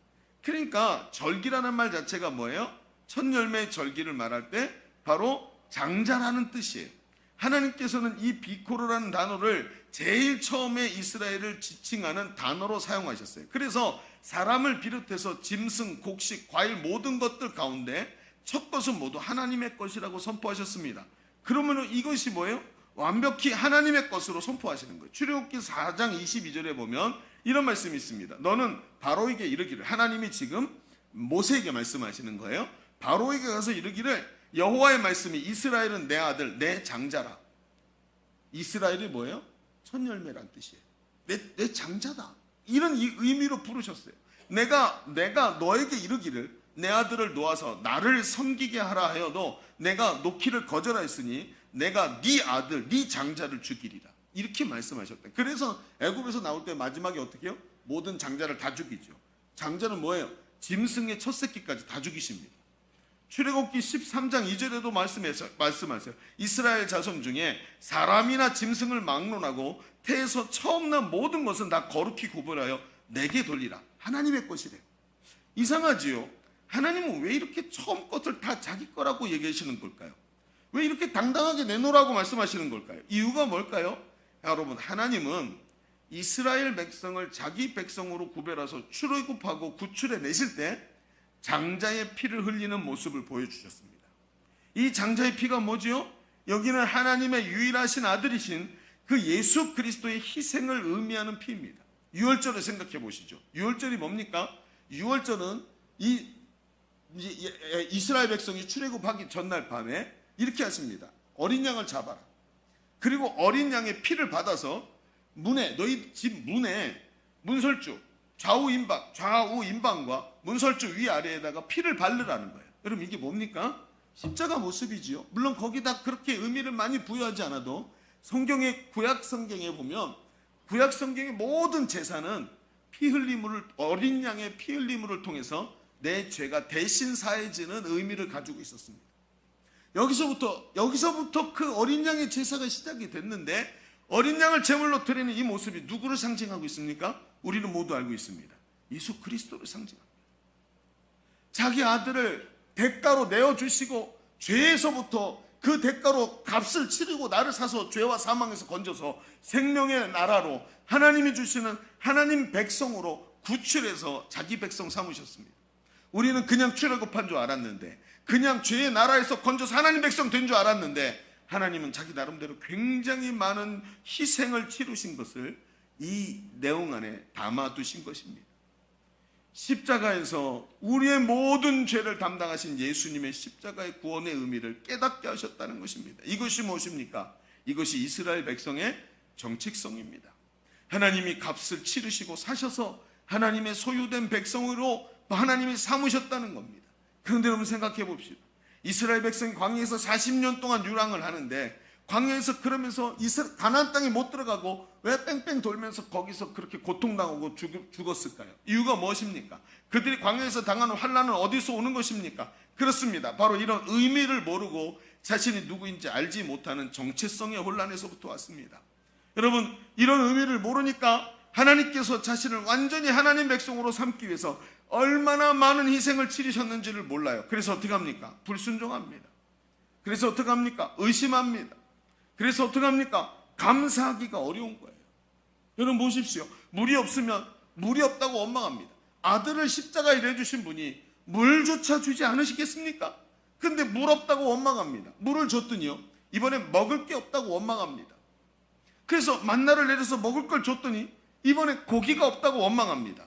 그러니까 절기라는 말 자체가 뭐예요? 첫 열매의 절기를 말할 때 바로 장자라는 뜻이에요. 하나님께서는 이 비코르라는 단어를 제일 처음에 이스라엘을 지칭하는 단어로 사용하셨어요. 그래서 사람을 비롯해서 짐승, 곡식, 과일 모든 것들 가운데 첫 것은 모두 하나님의 것이라고 선포하셨습니다. 그러면 이것이 뭐예요? 완벽히 하나님의 것으로 선포하시는 거예요. 출애굽기 4장 22절에 보면 이런 말씀이 있습니다. 너는 바로에게 이르기를, 하나님이 지금 모세에게 말씀하시는 거예요. 바로에게 가서 이르기를, 여호와의 말씀이 이스라엘은 내 아들, 내 장자라. 이스라엘이 뭐예요? 첫 열매란 뜻이에요. 내 장자다. 이런 의미로 부르셨어요. 내가 너에게 이르기를, 내 아들을 놓아서 나를 섬기게 하라 하여도 내가 놓기를 거절하였으니 내가 네 아들, 네 장자를 죽이리라. 이렇게 말씀하셨다. 그래서 애굽에서 나올 때 마지막에 어떻게 해요? 모든 장자를 다 죽이죠. 장자는 뭐예요? 짐승의 첫 새끼까지 다 죽이십니다. 출애굽기 13장 2절에도 말씀하세요. 이스라엘 자손 중에 사람이나 짐승을 막론하고 태에서 처음 난 모든 것은 다 거룩히 구분하여 내게 돌리라. 하나님의 것이래. 이상하지요? 하나님은 왜 이렇게 처음 것을 다 자기 거라고 얘기하시는 걸까요? 왜 이렇게 당당하게 내놓으라고 말씀하시는 걸까요? 이유가 뭘까요? 여러분, 하나님은 이스라엘 백성을 자기 백성으로 구별해서 출애굽하고 구출해 내실 때 장자의 피를 흘리는 모습을 보여주셨습니다. 이 장자의 피가 뭐지요? 여기는 하나님의 유일하신 아들이신 그 예수 그리스도의 희생을 의미하는 피입니다. 유월절을 생각해 보시죠. 유월절이 뭡니까? 유월절은 이스라엘 백성이 출애굽하기 전날 밤에 이렇게 하십니다. 어린 양을 잡아라. 그리고 어린 양의 피를 받아서 문에, 너희 집 문에 문설주 좌우 임방과 문설주 위아래에다가 피를 바르라는 거예요. 여러분, 이게 뭡니까? 십자가 모습이지요. 물론 거기다 그렇게 의미를 많이 부여하지 않아도 성경의 구약 성경에 보면 구약 성경의 모든 제사는 피 흘림을, 어린 양의 피 흘림을 통해서 내 죄가 대신 사해지는 의미를 가지고 있었습니다. 여기서부터 그 어린 양의 제사가 시작이 됐는데, 어린 양을 제물로 드리는 이 모습이 누구를 상징하고 있습니까? 우리는 모두 알고 있습니다. 예수 그리스도를 상징합니다. 자기 아들을 대가로 내어주시고 죄에서부터 그 대가로 값을 치르고 나를 사서 죄와 사망에서 건져서 생명의 나라로 하나님이 주시는 하나님 백성으로 구출해서 자기 백성 삼으셨습니다. 우리는 그냥 출애굽한 줄 알았는데, 그냥 죄의 나라에서 건져서 하나님 백성 된 줄 알았는데, 하나님은 자기 나름대로 굉장히 많은 희생을 치르신 것을 이 내용 안에 담아두신 것입니다. 십자가에서 우리의 모든 죄를 담당하신 예수님의 십자가의 구원의 의미를 깨닫게 하셨다는 것입니다. 이것이 무엇입니까? 이것이 이스라엘 백성의 정체성입니다. 하나님이 값을 치르시고 사셔서 하나님의 소유된 백성으로 하나님이 삼으셨다는 겁니다. 그런데 여러분, 생각해 봅시다. 이스라엘 백성이 광야에서 40년 동안 유랑을 하는데, 광야에서 그러면서 가나안 땅에 못 들어가고 왜 뺑뺑 돌면서 거기서 그렇게 고통당하고 죽었을까요? 이유가 무엇입니까? 그들이 광야에서 당하는 환난은 어디서 오는 것입니까? 그렇습니다. 바로 이런 의미를 모르고 자신이 누구인지 알지 못하는 정체성의 혼란에서부터 왔습니다. 여러분, 이런 의미를 모르니까 하나님께서 자신을 완전히 하나님 백성으로 삼기 위해서 얼마나 많은 희생을 치르셨는지를 몰라요. 그래서 어떻게 합니까? 불순종합니다. 그래서 어떻게 합니까? 의심합니다. 그래서 어떻게 합니까? 감사하기가 어려운 거예요. 여러분 보십시오. 물이 없다고 원망합니다. 아들을 십자가에 내주신 분이 물조차 주지 않으시겠습니까? 근데 물 없다고 원망합니다. 물을 줬더니요, 이번에 먹을 게 없다고 원망합니다. 그래서 만나를 내려서 먹을 걸 줬더니 이번에 고기가 없다고 원망합니다.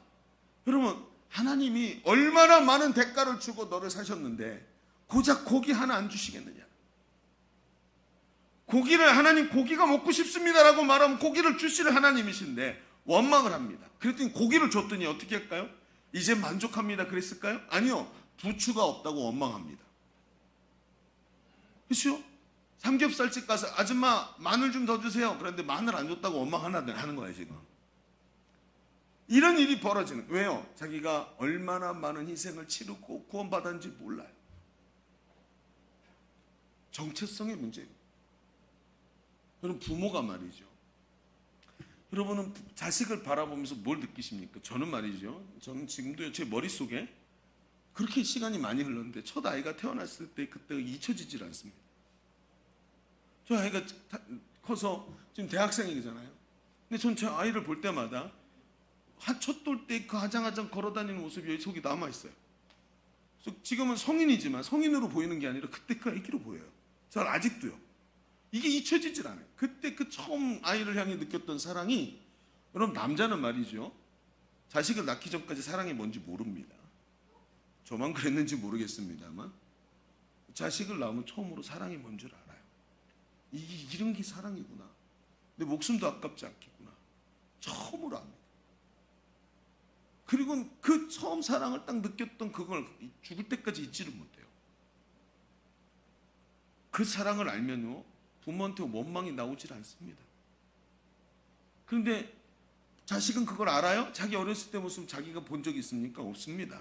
여러분, 하나님이 얼마나 많은 대가를 주고 너를 사셨는데 고작 고기 하나 안 주시겠느냐? 하나님 고기가 먹고 싶습니다라고 말하면 고기를 주시는 하나님이신데 원망을 합니다. 그랬더니 고기를 줬더니 어떻게 할까요? 이제 만족합니다 그랬을까요? 아니요, 부추가 없다고 원망합니다. 그렇죠? 삼겹살집 가서 아줌마 마늘 좀 더 주세요. 그런데 마늘 안 줬다고 원망하는 거예요 지금. 이런 일이 벌어지는, 왜요? 자기가 얼마나 많은 희생을 치르고 구원받았는지 몰라요. 정체성의 문제입니다. 여러분, 부모가 말이죠. 여러분은 자식을 바라보면서 뭘 느끼십니까? 저는 말이죠. 저는 지금도 제 머릿속에 그렇게 시간이 많이 흘렀는데 첫 아이가 태어났을 때 그때가 잊혀지질 않습니다. 저 아이가 커서 지금 대학생이잖아요. 근데 전 제 아이를 볼 때마다 첫 돌 때 그 아장아장 걸어다니는 모습이 속이 남아있어요. 그래서 지금은 성인이지만 성인으로 보이는 게 아니라 그때 그 아기로 보여요. 전 아직도요. 이게 잊혀지질 않아요. 그때 그 처음 아이를 향해 느꼈던 사랑이, 여러분 남자는 말이죠, 자식을 낳기 전까지 사랑이 뭔지 모릅니다. 저만 그랬는지 모르겠습니다만 자식을 낳으면 처음으로 사랑이 뭔 줄 알아요. 이런 게 사랑이구나. 내 목숨도 아깝지 않겠구나. 처음으로 압니다. 그리고 그 처음 사랑을 딱 느꼈던 그걸 죽을 때까지 잊지를 못해요. 그 사랑을 알면요, 부모한테 원망이 나오질 않습니다. 그런데 자식은 그걸 알아요? 자기 어렸을 때 모습 자기가 본 적이 있습니까? 없습니다.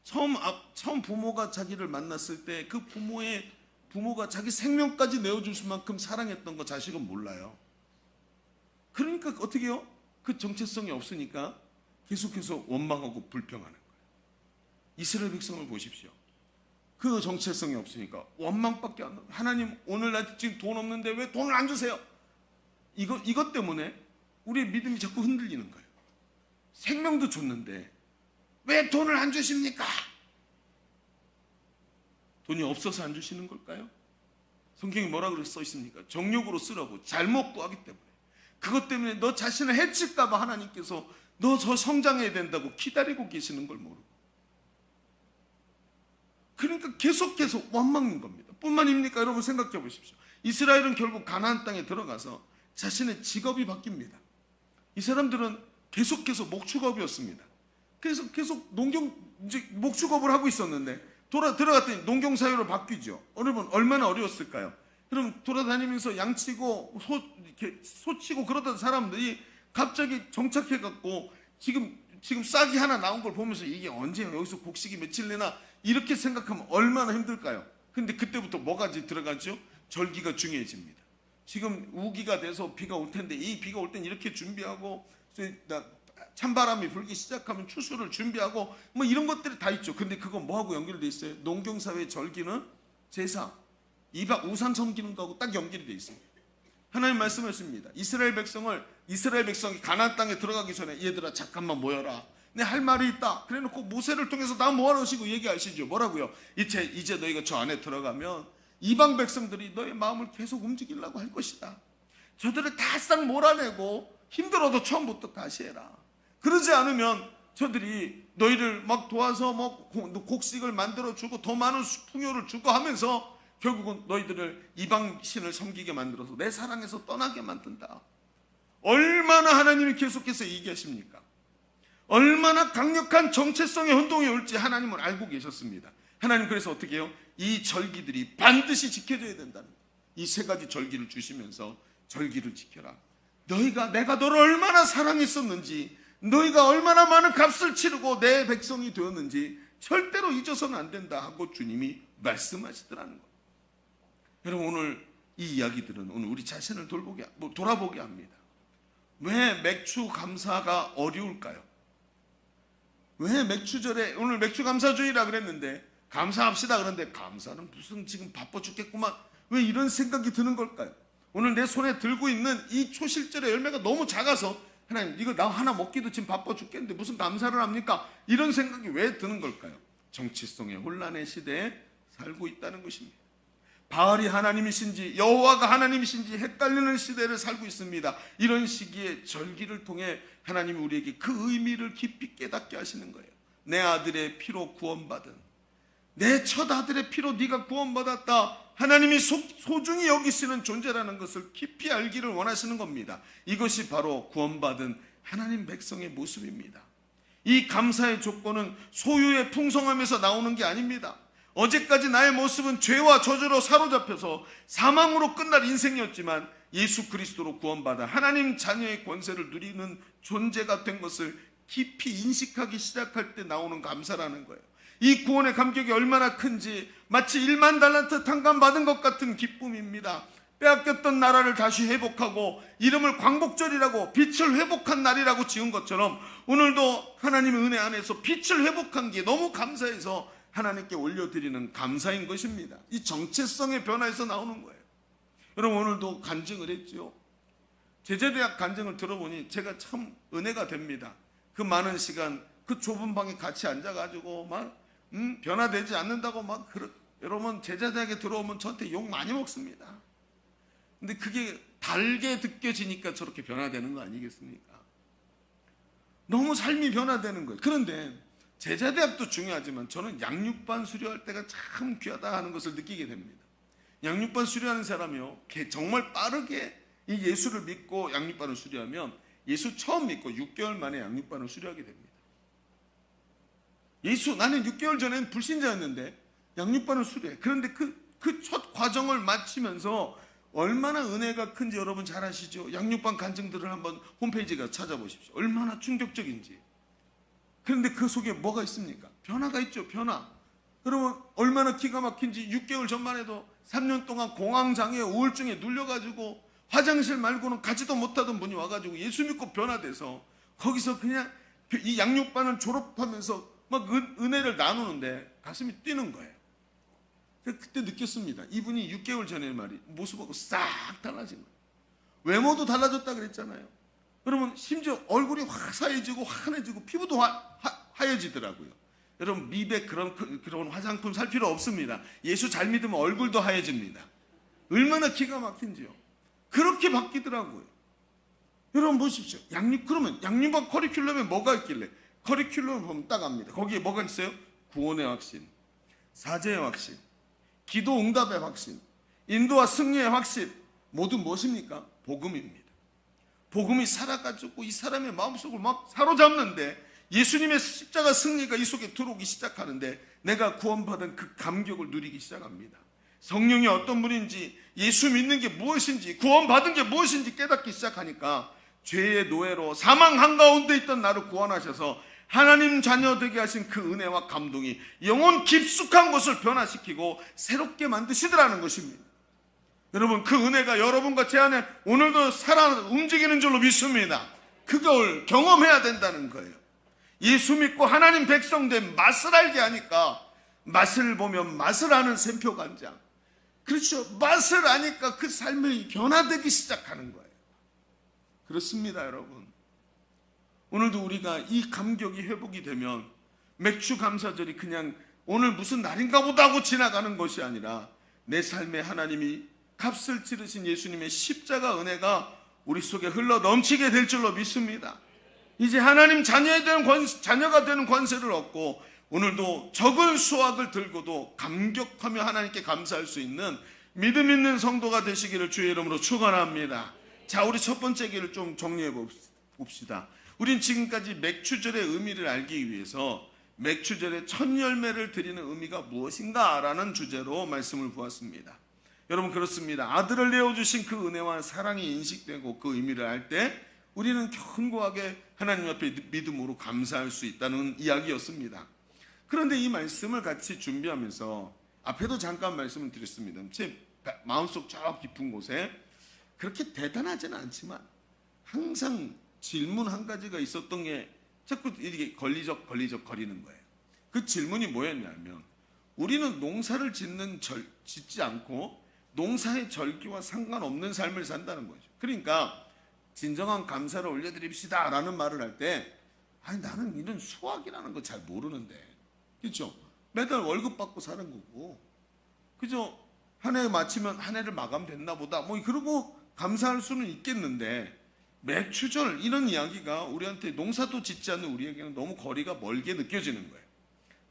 처음 부모가 자기를 만났을 때 그 부모가 자기 생명까지 내어줄 만큼 사랑했던 거 자식은 몰라요. 그러니까 어떻게 해요? 그 정체성이 없으니까 계속해서 원망하고 불평하는 거예요. 이스라엘 백성을 보십시오. 그 정체성이 없으니까 원망밖에 안 나요. 하나님, 오늘 나 지금 돈 없는데 왜 돈을 안 주세요? 이것 때문에 우리의 믿음이 자꾸 흔들리는 거예요. 생명도 줬는데 왜 돈을 안 주십니까? 돈이 없어서 안 주시는 걸까요? 성경이 뭐라고 써 있습니까? 정욕으로 쓰라고, 잘못 구하기 때문에. 그것 때문에 너 자신을 해칠까 봐 하나님께서 너 저 성장해야 된다고 기다리고 계시는 걸 모르고, 그러니까 계속해서 원망인 겁니다. 뿐만입니까? 여러분 생각해 보십시오. 이스라엘은 결국 가나안 땅에 들어가서 자신의 직업이 바뀝니다. 이 사람들은 계속해서 목축업이었습니다. 그래서 계속 목축업을 하고 있었는데 들어갔더니 농경사회로 바뀌죠. 여러분 얼마나 어려웠을까요? 그럼 돌아다니면서 양치고 소 치고 그러던 사람들이 갑자기 정착해갖고 지금 싹이 하나 나온 걸 보면서 이게 언제 여기서 곡식이 며칠 내나 이렇게 생각하면 얼마나 힘들까요? 근데 그때부터 뭐가 들어가죠? 절기가 중요해집니다. 지금 우기가 돼서 비가 올 텐데 이 비가 올 땐 이렇게 준비하고 찬바람이 불기 시작하면 추수를 준비하고 뭐 이런 것들이 다 있죠. 근데 그건 뭐하고 연결돼 있어요? 농경사회 절기는 제사, 우상 섬기는 거하고 딱 연결이 돼 있습니다. 하나님 말씀하십니다. 이스라엘 백성이 가나안 땅에 들어가기 전에 얘들아 잠깐만 모여라. 내 할 말이 있다. 그래놓고 모세를 통해서 다 모아놓으시고 얘기하시죠. 뭐라고요? 이제 너희가 저 안에 들어가면 이방 백성들이 너의 마음을 계속 움직이려고 할 것이다. 저들을 다 싹 몰아내고 힘들어도 처음부터 다시 해라. 그러지 않으면 저들이 너희를 막 도와서 뭐 곡식을 만들어주고 더 많은 풍요를 주고 하면서 결국은 너희들을 이방 신을 섬기게 만들어서 내 사랑에서 떠나게 만든다. 얼마나 하나님이 계속해서 얘기하십니까? 얼마나 강력한 정체성의 혼동이 올지 하나님은 알고 계셨습니다. 하나님 그래서 어떻게 해요? 이 절기들이 반드시 지켜져야 된다는, 이 세 가지 절기를 주시면서 절기를 지켜라. 내가 너를 얼마나 사랑했었는지, 너희가 얼마나 많은 값을 치르고 내 백성이 되었는지 절대로 잊어서는 안 된다 하고 주님이 말씀하시더라는 거예요. 여러분 오늘 이 이야기들은 오늘 우리 자신을 돌아보게 합니다. 왜 맥주 감사가 어려울까요? 왜 맥주절에 오늘 맥주 감사주의라 그랬는데 감사합시다 그런데 감사는 무슨 지금 바빠 죽겠구만, 왜 이런 생각이 드는 걸까요? 오늘 내 손에 들고 있는 이 초실절의 열매가 너무 작아서 하나님 이거 나 하나 먹기도 지금 바빠 죽겠는데 무슨 감사를 합니까? 이런 생각이 왜 드는 걸까요? 정체성의 혼란의 시대에 살고 있다는 것입니다. 바알이 하나님이신지 여호와가 하나님이신지 헷갈리는 시대를 살고 있습니다. 이런 시기에 절기를 통해 하나님이 우리에게 그 의미를 깊이 깨닫게 하시는 거예요. 내 아들의 피로 구원받은, 내 첫 아들의 피로 네가 구원받았다. 하나님이 소중히 여기시는 존재라는 것을 깊이 알기를 원하시는 겁니다. 이것이 바로 구원받은 하나님 백성의 모습입니다. 이 감사의 조건은 소유의 풍성함에서 나오는 게 아닙니다. 어제까지 나의 모습은 죄와 저주로 사로잡혀서 사망으로 끝날 인생이었지만 예수 그리스도로 구원받아 하나님 자녀의 권세를 누리는 존재가 된 것을 깊이 인식하기 시작할 때 나오는 감사라는 거예요. 이 구원의 감격이 얼마나 큰지 마치 1만 달란트 탕감받은 것 같은 기쁨입니다. 빼앗겼던 나라를 다시 회복하고 이름을 광복절이라고 빛을 회복한 날이라고 지은 것처럼 오늘도 하나님의 은혜 안에서 빛을 회복한 게 너무 감사해서 하나님께 올려드리는 감사인 것입니다. 이 정체성의 변화에서 나오는 거예요. 여러분 오늘도 간증을 했죠. 제자대학 간증을 들어보니 제가 참 은혜가 됩니다. 그 많은 시간 그 좁은 방에 같이 앉아가지고 막 변화되지 않는다고 여러분 제자대학에 들어오면 저한테 욕 많이 먹습니다. 근데 그게 달게 느껴지니까 저렇게 변화되는 거 아니겠습니까? 너무 삶이 변화되는 거예요. 그런데 제자대학도 중요하지만 저는 양육반 수료할 때가 참 귀하다 하는 것을 느끼게 됩니다. 양육반 수료하는 사람이요 정말 빠르게 이 예수를 믿고 양육반을 수료하면 예수 처음 믿고 6개월 만에 양육반을 수료하게 됩니다. 나는 6개월 전에는 불신자였는데 양육반을 수료해. 그런데 그 첫 과정을 마치면서 얼마나 은혜가 큰지 여러분 잘 아시죠? 양육반 간증들을 한번 홈페이지에 찾아보십시오. 얼마나 충격적인지. 그런데 그 속에 뭐가 있습니까? 변화가 있죠. 변화. 여러분 얼마나 기가 막힌지 6개월 전만 해도 3년 동안 공황장애 우울증에 눌려가지고 화장실 말고는 가지도 못하던 분이 와가지고 예수 믿고 변화돼서 거기서 그냥 이 양육반을 졸업하면서 막 은혜를 나누는데 가슴이 뛰는 거예요. 그때 느꼈습니다. 이분이 6개월 전에 말이 모습하고 싹 달라진 거예요. 외모도 달라졌다 그랬잖아요. 여러분 심지어 얼굴이 화사해지고 환해지고 피부도 하얘지더라고요. 여러분 미백 그런 화장품 살 필요 없습니다. 예수 잘 믿으면 얼굴도 하얘집니다. 얼마나 기가 막힌지요. 그렇게 바뀌더라고요. 여러분 보십시오. 그러면 양육반 커리큘럼에 뭐가 있길래? 커리큘럼을 보면 딱 압니다. 거기에 뭐가 있어요? 구원의 확신, 사제의 확신, 기도 응답의 확신, 인도와 승리의 확신. 모두 무엇입니까? 복음입니다. 복음이 살아가지고 이 사람의 마음속을 막 사로잡는데 예수님의 십자가 승리가 이 속에 들어오기 시작하는데 내가 구원받은 그 감격을 누리기 시작합니다. 성령이 어떤 분인지, 예수 믿는 게 무엇인지, 구원받은 게 무엇인지 깨닫기 시작하니까 죄의 노예로 사망 한가운데 있던 나를 구원하셔서 하나님 자녀 되게 하신 그 은혜와 감동이 영혼 깊숙한 곳을 변화시키고 새롭게 만드시더라는 것입니다. 여러분 그 은혜가 여러분과 제 안에 오늘도 살아 움직이는 줄로 믿습니다. 그걸 경험해야 된다는 거예요. 예수 믿고 하나님 백성 된 맛을 알게 하니까 맛을 보면 맛을 아는 샘표 간장. 그렇죠. 맛을 아니까 그 삶이 변화되기 시작하는 거예요. 그렇습니다, 여러분. 오늘도 우리가 이 감격이 회복이 되면 맥주 감사절이 그냥 오늘 무슨 날인가 보다 하고 지나가는 것이 아니라 내 삶에 하나님이 값을 치르신 예수님의 십자가 은혜가 우리 속에 흘러 넘치게 될 줄로 믿습니다. 이제 하나님 자녀가 되는 권세를 얻고 오늘도 적은 수확을 들고도 감격하며 하나님께 감사할 수 있는 믿음 있는 성도가 되시기를 주의 이름으로 축원합니다. 자, 우리 첫 번째 얘기를 좀 정리해 봅시다. 우린 지금까지 맥추절의 의미를 알기 위해서 맥추절의 첫 열매를 드리는 의미가 무엇인가라는 주제로 말씀을 보았습니다. 여러분 그렇습니다. 아들을 내어주신 그 은혜와 사랑이 인식되고 그 의미를 알 때 우리는 견고하게 하나님 앞에 믿음으로 감사할 수 있다는 이야기였습니다. 그런데 이 말씀을 같이 준비하면서 앞에도 잠깐 말씀을 드렸습니다. 제 마음속 저 깊은 곳에 그렇게 대단하지는 않지만 항상 질문 한 가지가 있었던 게 자꾸 이렇게 걸리적 거리는 거예요. 그 질문이 뭐였냐면 우리는 농사를 짓지 않고 농사의 절기와 상관없는 삶을 산다는 거죠. 그러니까 진정한 감사를 올려드립시다 라는 말을 할 때 아니 나는 이런 수학이라는 거 잘 모르는데 그렇죠? 매달 월급 받고 사는 거고 그죠? 한 해 마치면 한 해를 마감됐나 보다 뭐 그러고 감사할 수는 있겠는데 맥추절 이런 이야기가 우리한테 농사도 짓지 않는 우리에게는 너무 거리가 멀게 느껴지는 거예요.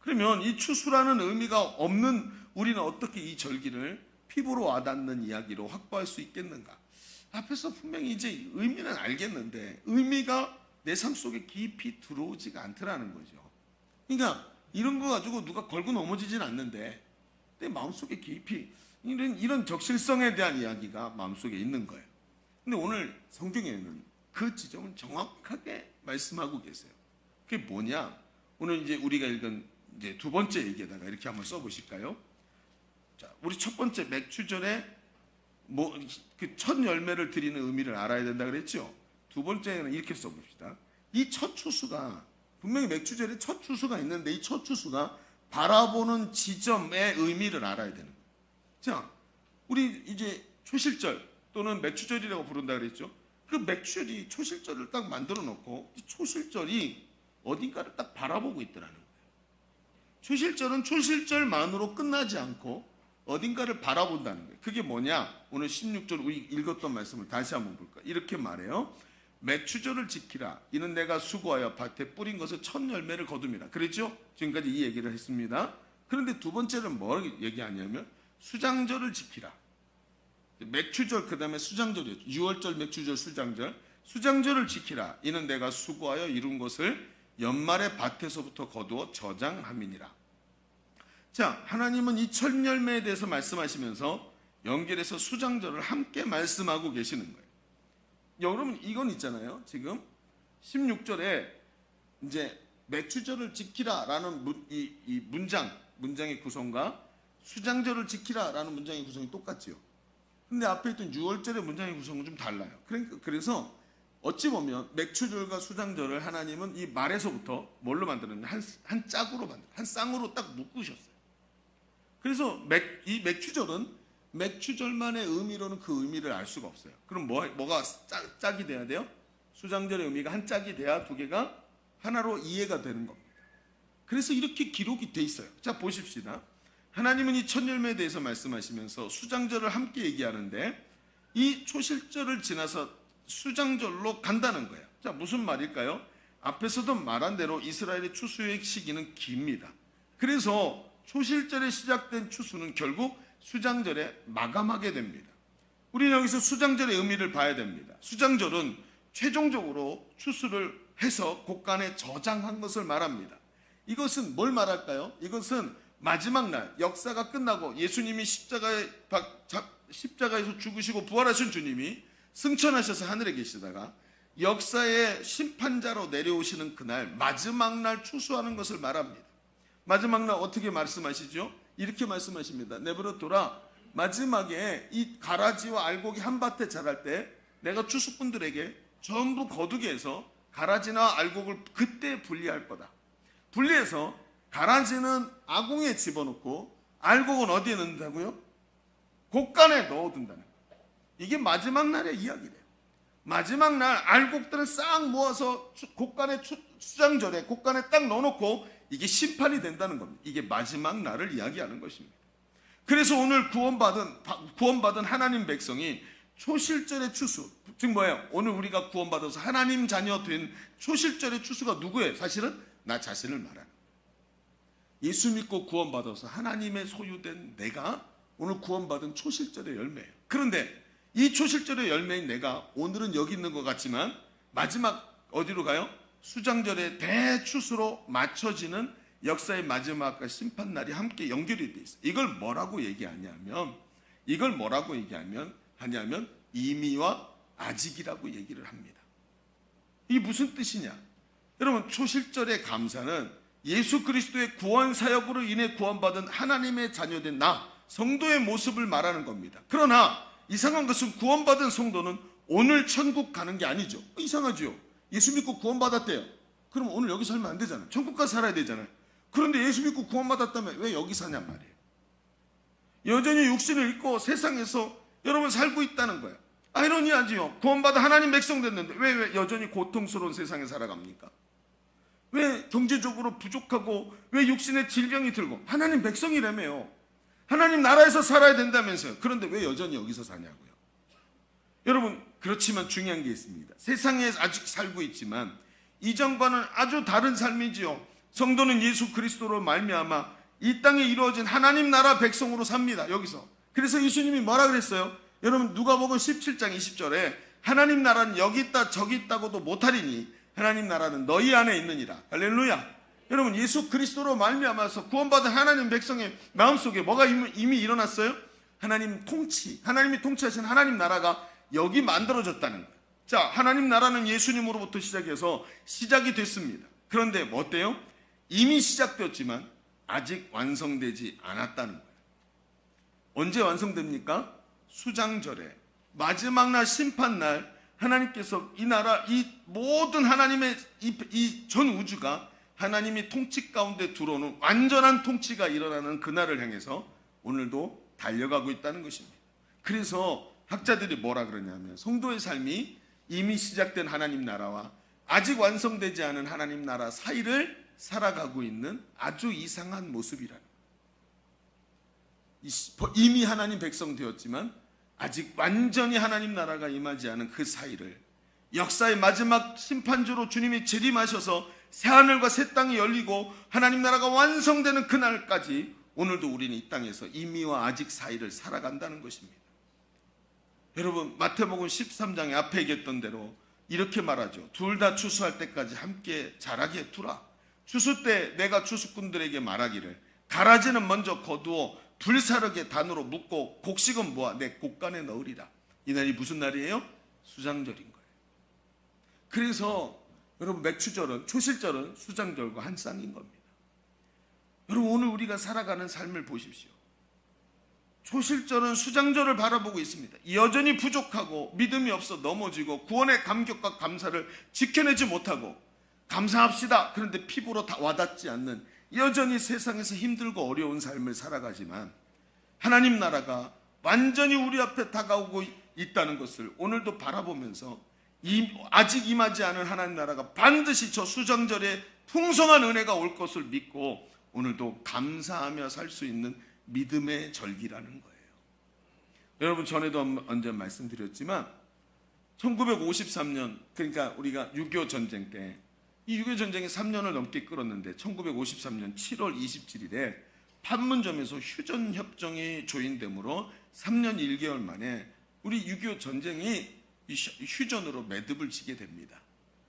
그러면 이 추수라는 의미가 없는 우리는 어떻게 이 절기를 피부로 와닿는 이야기로 확보할 수 있겠는가? 앞에서 분명히 이제 의미는 알겠는데 의미가 내 삶 속에 깊이 들어오지가 않더라는 거죠. 그러니까 이런 거 가지고 누가 걸고 넘어지진 않는데 내 마음속에 깊이 이런 적실성에 대한 이야기가 마음속에 있는 거예요. 근데 오늘 성경에는 그 지점을 정확하게 말씀하고 계세요. 그게 뭐냐? 오늘 이제 우리가 읽은 이제 두 번째 얘기에다가 이렇게 한번 써보실까요? 자, 우리 첫 번째 맥추절에 그 첫 열매를 드리는 의미를 알아야 된다 그랬죠. 두 번째는 이렇게 써봅시다. 이 첫 추수가 분명히 맥추절에 첫 추수가 있는데 이 첫 추수가 바라보는 지점의 의미를 알아야 되는 거예요. 자, 우리 이제 초실절 또는 맥추절이라고 부른다 그랬죠. 그 맥추절이 초실절을 딱 만들어 놓고 이 초실절이 어딘가를 딱 바라보고 있더라는 거예요. 초실절은 초실절만으로 끝나지 않고 어딘가를 바라본다는 거예요. 그게 뭐냐? 오늘 16절 우리 읽었던 말씀을 다시 한번 볼까? 이렇게 말해요. 맥추절을 지키라. 이는 내가 수고하여 밭에 뿌린 것을 첫 열매를 거둠이라. 그랬죠? 지금까지 이 얘기를 했습니다. 그런데 두 번째는 뭐 얘기하냐면 수장절을 지키라. 맥추절 그 다음에 수장절이었죠. 6월절 맥추절 수장절. 수장절을 지키라. 이는 내가 수고하여 이룬 것을 연말에 밭에서부터 거두어 저장함이니라. 자, 하나님은 이 첫 열매에 대해서 말씀하시면서 연결해서 수장절을 함께 말씀하고 계시는 거예요. 여러분 이건 있잖아요. 지금 16절에 이제 맥추절을 지키라라는 이 문장의 구성과 수장절을 지키라라는 문장의 구성이 똑같지요. 근데 앞에 있던 유월절의 문장의 구성은 좀 달라요. 그래서 어찌 보면 맥추절과 수장절을 하나님은 이 말에서부터 뭘로 만들었냐? 한 짝으로 한 쌍으로 딱 묶으셨어요. 그래서 이 맥추절은 맥추절만의 의미로는 그 의미를 알 수가 없어요. 그럼 뭐가 짝이 돼야 돼요? 수장절의 의미가 한 짝이 돼야 두 개가 하나로 이해가 되는 겁니다. 그래서 이렇게 기록이 돼 있어요. 자, 보십시다. 하나님은 이 첫 열매에 대해서 말씀하시면서 수장절을 함께 얘기하는데 이 초실절을 지나서 수장절로 간다는 거예요. 자, 무슨 말일까요? 앞에서도 말한 대로 이스라엘의 추수의 시기는 깁니다. 그래서 초실절에 시작된 추수는 결국 수장절에 마감하게 됩니다. 우리는 여기서 수장절의 의미를 봐야 됩니다. 수장절은 최종적으로 추수를 해서 곳간에 저장한 것을 말합니다. 이것은 뭘 말할까요? 이것은 마지막 날 역사가 끝나고 예수님이 십자가에서 죽으시고 부활하신 주님이 승천하셔서 하늘에 계시다가 역사의 심판자로 내려오시는 그날 마지막 날 추수하는 것을 말합니다. 마지막 날 어떻게 말씀하시죠? 이렇게 말씀하십니다. 내버려둬라. 마지막에 이 가라지와 알곡이 한밭에 자랄 때 내가 추수꾼들에게 전부 거두게 해서 가라지나 알곡을 그때 분리할 거다. 분리해서 가라지는 아궁이에 집어넣고 알곡은 어디에 넣는다고요? 곡간에 넣어둔다는 거예요. 이게 마지막 날의 이야기래요. 마지막 날 알곡들을 싹 모아서 곡간에 수장절에 곡간에 딱 넣어놓고 이게 심판이 된다는 겁니다. 이게 마지막 날을 이야기하는 것입니다. 그래서 오늘 구원받은 하나님 백성이 초실절의 추수, 즉 뭐예요? 오늘 우리가 구원받아서 하나님 자녀 된 초실절의 추수가 누구예요? 사실은 나 자신을 말하는. 예수 믿고 구원받아서 하나님의 소유된 내가 오늘 구원받은 초실절의 열매예요. 그런데 이 초실절의 열매인 내가 오늘은 여기 있는 것 같지만 마지막 어디로 가요? 수장절의 대추수로 맞춰지는 역사의 마지막과 심판날이 함께 연결이 돼 있어요. 이걸 뭐라고 얘기하냐면 이미와 아직이라고 얘기를 합니다. 이게 무슨 뜻이냐? 여러분, 초실절의 감사는 예수 그리스도의 구원 사역으로 인해 구원받은 하나님의 자녀된 나 성도의 모습을 말하는 겁니다. 그러나 이상한 것은 구원받은 성도는 오늘 천국 가는 게 아니죠. 이상하죠. 예수 믿고 구원받았대요. 그럼 오늘 여기 살면 안 되잖아요. 천국 가서 살아야 되잖아요. 그런데 예수 믿고 구원받았다면 왜 여기 사냔 말이에요. 여전히 육신을 입고 세상에서 여러분 살고 있다는 거예요. 아이러니하지요. 구원받아 하나님 백성 됐는데 왜 여전히 고통스러운 세상에 살아갑니까? 왜 경제적으로 부족하고 왜 육신의 질병이 들고 하나님 백성이라며요. 하나님 나라에서 살아야 된다면서요. 그런데 왜 여전히 여기서 사냐고요. 여러분, 그렇지만 중요한 게 있습니다. 세상에 아직 살고 있지만 이전과는 아주 다른 삶이지요. 성도는 예수 그리스도로 말미암아 이 땅에 이루어진 하나님 나라 백성으로 삽니다. 여기서. 그래서 예수님이 뭐라 그랬어요? 여러분, 누가복음 17장 20절에 하나님 나라는 여기 있다 저기 있다고도 못하리니 하나님 나라는 너희 안에 있느니라. 할렐루야. 여러분, 예수 그리스도로 말미암아서 구원받은 하나님 백성의 마음속에 뭐가 이미 일어났어요? 하나님이 통치하신 하나님 나라가 여기 만들어졌다는 거예요. 자, 하나님 나라는 예수님으로부터 시작해서 시작이 됐습니다. 그런데 뭐 어때요? 이미 시작되었지만 아직 완성되지 않았다는 거예요. 언제 완성됩니까? 수장절에 마지막 날 심판날 하나님께서 이 나라, 이 모든 하나님의 이 전 우주가 하나님이 통치 가운데 들어오는 완전한 통치가 일어나는 그날을 향해서 오늘도 달려가고 있다는 것입니다. 그래서 학자들이 뭐라 그러냐면 성도의 삶이 이미 시작된 하나님 나라와 아직 완성되지 않은 하나님 나라 사이를 살아가고 있는 아주 이상한 모습이라는 거예요. 이미 하나님 백성 되었지만 아직 완전히 하나님 나라가 임하지 않은 그 사이를 역사의 마지막 심판주로 주님이 재림하셔서 새하늘과 새 땅이 열리고 하나님 나라가 완성되는 그날까지 오늘도 우리는 이 땅에서 이미와 아직 사이를 살아간다는 것입니다. 여러분, 마태복음 13장에 앞에 얘기했던 대로 이렇게 말하죠. 둘 다 추수할 때까지 함께 자라게 두라. 추수 때 내가 추수꾼들에게 말하기를 가라지는 먼저 거두어 불사르게 단으로 묶고 곡식은 모아 내 곡간에 넣으리라. 이 날이 무슨 날이에요? 수장절인 거예요. 그래서 여러분 맥추절은 초실절은 수장절과 한 쌍인 겁니다. 여러분 오늘 우리가 살아가는 삶을 보십시오. 초실절은 수장절을 바라보고 있습니다. 여전히 부족하고 믿음이 없어 넘어지고 구원의 감격과 감사를 지켜내지 못하고 감사합시다. 그런데 피부로 다 와닿지 않는 여전히 세상에서 힘들고 어려운 삶을 살아가지만 하나님 나라가 완전히 우리 앞에 다가오고 있다는 것을 오늘도 바라보면서 아직 임하지 않은 하나님 나라가 반드시 저 수장절에 풍성한 은혜가 올 것을 믿고 오늘도 감사하며 살 수 있는 믿음의 절기라는 거예요. 여러분 전에도 언제 말씀드렸지만 1953년 그러니까 우리가 6.25 전쟁 때 이 6.25 전쟁이 3년을 넘게 끌었는데 1953년 7월 27일에 판문점에서 휴전협정이 조인되므로 3년 1개월 만에 우리 6.25 전쟁이 휴전으로 매듭을 지게 됩니다.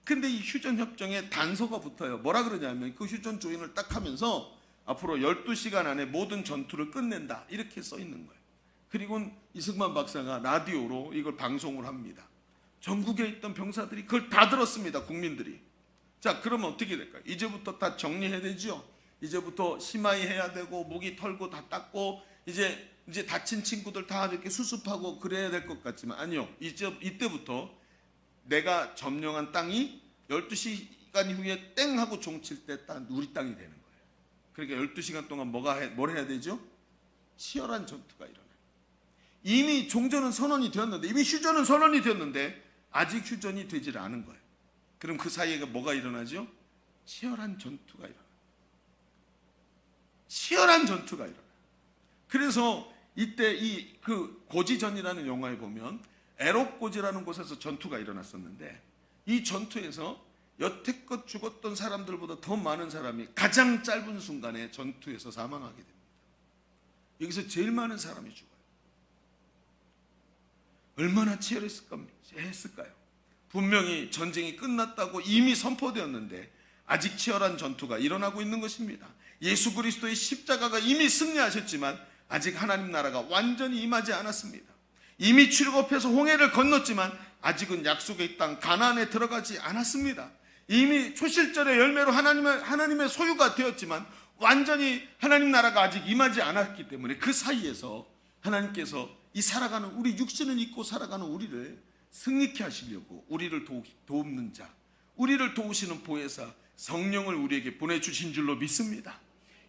근데 이 휴전협정에 단서가 붙어요. 뭐라 그러냐면 그 휴전 조인을 딱 하면서 앞으로 12시간 안에 모든 전투를 끝낸다 이렇게 써 있는 거예요. 그리고 이승만 박사가 라디오로 이걸 방송을 합니다. 전국에 있던 병사들이 그걸 다 들었습니다. 국민들이. 자 그러면 어떻게 될까요? 이제부터 다 정리해야 되죠. 이제부터 심하이 해야 되고 목이 털고 다 닦고 이제 다친 친구들 다 이렇게 수습하고 그래야 될 것 같지만 아니요. 이때부터 내가 점령한 땅이 12시간 후에 땡 하고 종칠 때 딱 우리 땅이 되는 거예요. 그러니까 12시간 동안 뭘 해야 되죠? 치열한 전투가 일어나요. 이미 종전은 선언이 되었는데 이미 휴전은 선언이 되었는데 아직 휴전이 되질 않은 거예요. 그럼 그 사이에 뭐가 일어나죠? 치열한 전투가 일어나요. 치열한 전투가 일어나요. 그래서 이때 이 그 고지전이라는 영화에 보면 에록고지라는 곳에서 전투가 일어났었는데 이 전투에서 여태껏 죽었던 사람들보다 더 많은 사람이 가장 짧은 순간에 전투에서 사망하게 됩니다. 여기서 제일 많은 사람이 죽어요. 얼마나 치열했을까요? 분명히 전쟁이 끝났다고 이미 선포되었는데 아직 치열한 전투가 일어나고 있는 것입니다. 예수 그리스도의 십자가가 이미 승리하셨지만 아직 하나님 나라가 완전히 임하지 않았습니다. 이미 출애굽해서 홍해를 건넜지만 아직은 약속의 땅 가나안에 들어가지 않았습니다. 이미 초실절의 열매로 하나님의 소유가 되었지만 완전히 하나님 나라가 아직 임하지 않았기 때문에 그 사이에서 하나님께서 이 살아가는 우리 육신을 입고 살아가는 우리를 승리케 하시려고 우리를 돕는 자, 우리를 도우시는 보혜사 성령을 우리에게 보내주신 줄로 믿습니다.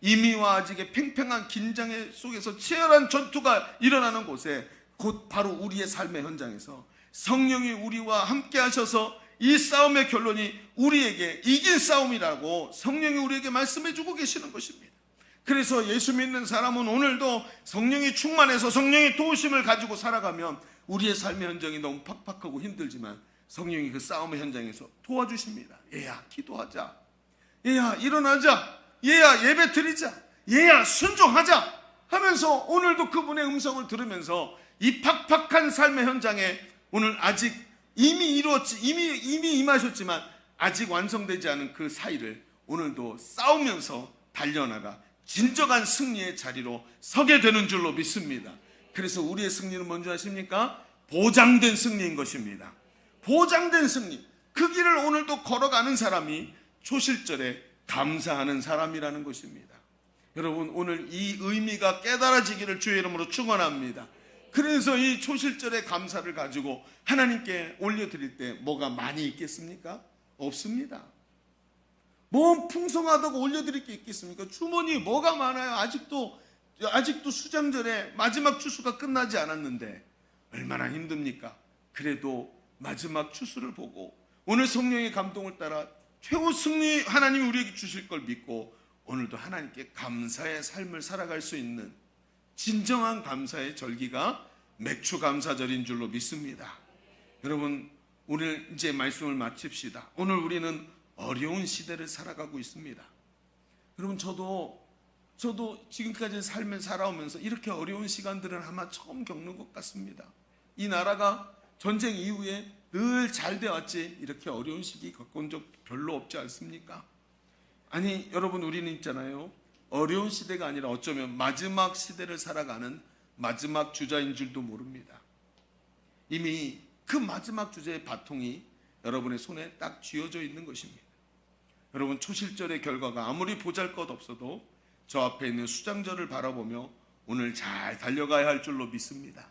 이미와 아직의 팽팽한 긴장 속에서 치열한 전투가 일어나는 곳에 곧 바로 우리의 삶의 현장에서 성령이 우리와 함께 하셔서 이 싸움의 결론이 우리에게 이긴 싸움이라고 성령이 우리에게 말씀해 주고 계시는 것입니다. 그래서 예수 믿는 사람은 오늘도 성령이 충만해서 성령의 도우심을 가지고 살아가면 우리의 삶의 현장이 너무 팍팍하고 힘들지만 성령이 그 싸움의 현장에서 도와주십니다. 얘야 기도하자, 얘야 일어나자, 얘야 예배 드리자, 얘야 순종하자 하면서 오늘도 그분의 음성을 들으면서 이 팍팍한 삶의 현장에 오늘 아직 이미 임하셨지만 아직 완성되지 않은 그 사이를 오늘도 싸우면서 달려나가 진정한 승리의 자리로 서게 되는 줄로 믿습니다. 그래서 우리의 승리는 뭔지 아십니까? 보장된 승리인 것입니다. 보장된 승리. 그 길을 오늘도 걸어가는 사람이 초실절에 감사하는 사람이라는 것입니다. 여러분 오늘 이 의미가 깨달아지기를 주의 이름으로 축원합니다. 그래서 이 초실절의 감사를 가지고 하나님께 올려드릴 때 뭐가 많이 있겠습니까? 없습니다. 뭐 풍성하다고 올려드릴 게 있겠습니까? 주머니에 뭐가 많아요? 아직도 수장절에 마지막 추수가 끝나지 않았는데 얼마나 힘듭니까? 그래도 마지막 추수를 보고 오늘 성령의 감동을 따라 최후 승리 하나님이 우리에게 주실 걸 믿고 오늘도 하나님께 감사의 삶을 살아갈 수 있는 진정한 감사의 절기가 맥추감사절인 줄로 믿습니다. 여러분 오늘 이제 말씀을 마칩시다. 오늘 우리는 어려운 시대를 살아가고 있습니다. 여러분 저도 지금까지 삶을 살아오면서 이렇게 어려운 시간들은 아마 처음 겪는 것 같습니다. 이 나라가 전쟁 이후에 늘 잘 되었지 이렇게 어려운 시기 겪은 적 별로 없지 않습니까? 아니 여러분 우리는 있잖아요. 어려운 시대가 아니라 어쩌면 마지막 시대를 살아가는 마지막 주자인 줄도 모릅니다. 이미 그 마지막 주자의 바통이 여러분의 손에 딱 쥐어져 있는 것입니다. 여러분, 초실절의 결과가 아무리 보잘것없어도 저 앞에 있는 수장절을 바라보며 오늘 잘 달려가야 할 줄로 믿습니다.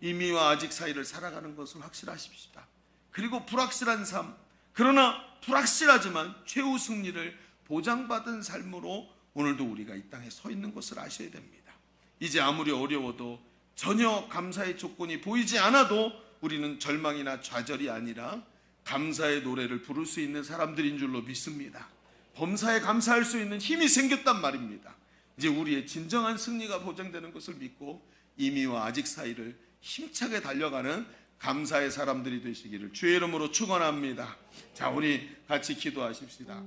이미와 아직 사이를 살아가는 것을 확실하십시다. 그리고 불확실한 삶, 그러나 불확실하지만 최후 승리를 보장받은 삶으로 오늘도 우리가 이 땅에 서 있는 것을 아셔야 됩니다. 이제 아무리 어려워도 전혀 감사의 조건이 보이지 않아도 우리는 절망이나 좌절이 아니라 감사의 노래를 부를 수 있는 사람들인 줄로 믿습니다. 범사에 감사할 수 있는 힘이 생겼단 말입니다. 이제 우리의 진정한 승리가 보장되는 것을 믿고 이미와 아직 사이를 힘차게 달려가는 감사의 사람들이 되시기를 주의 이름으로 축원합니다. 자, 우리 같이 기도하십시다.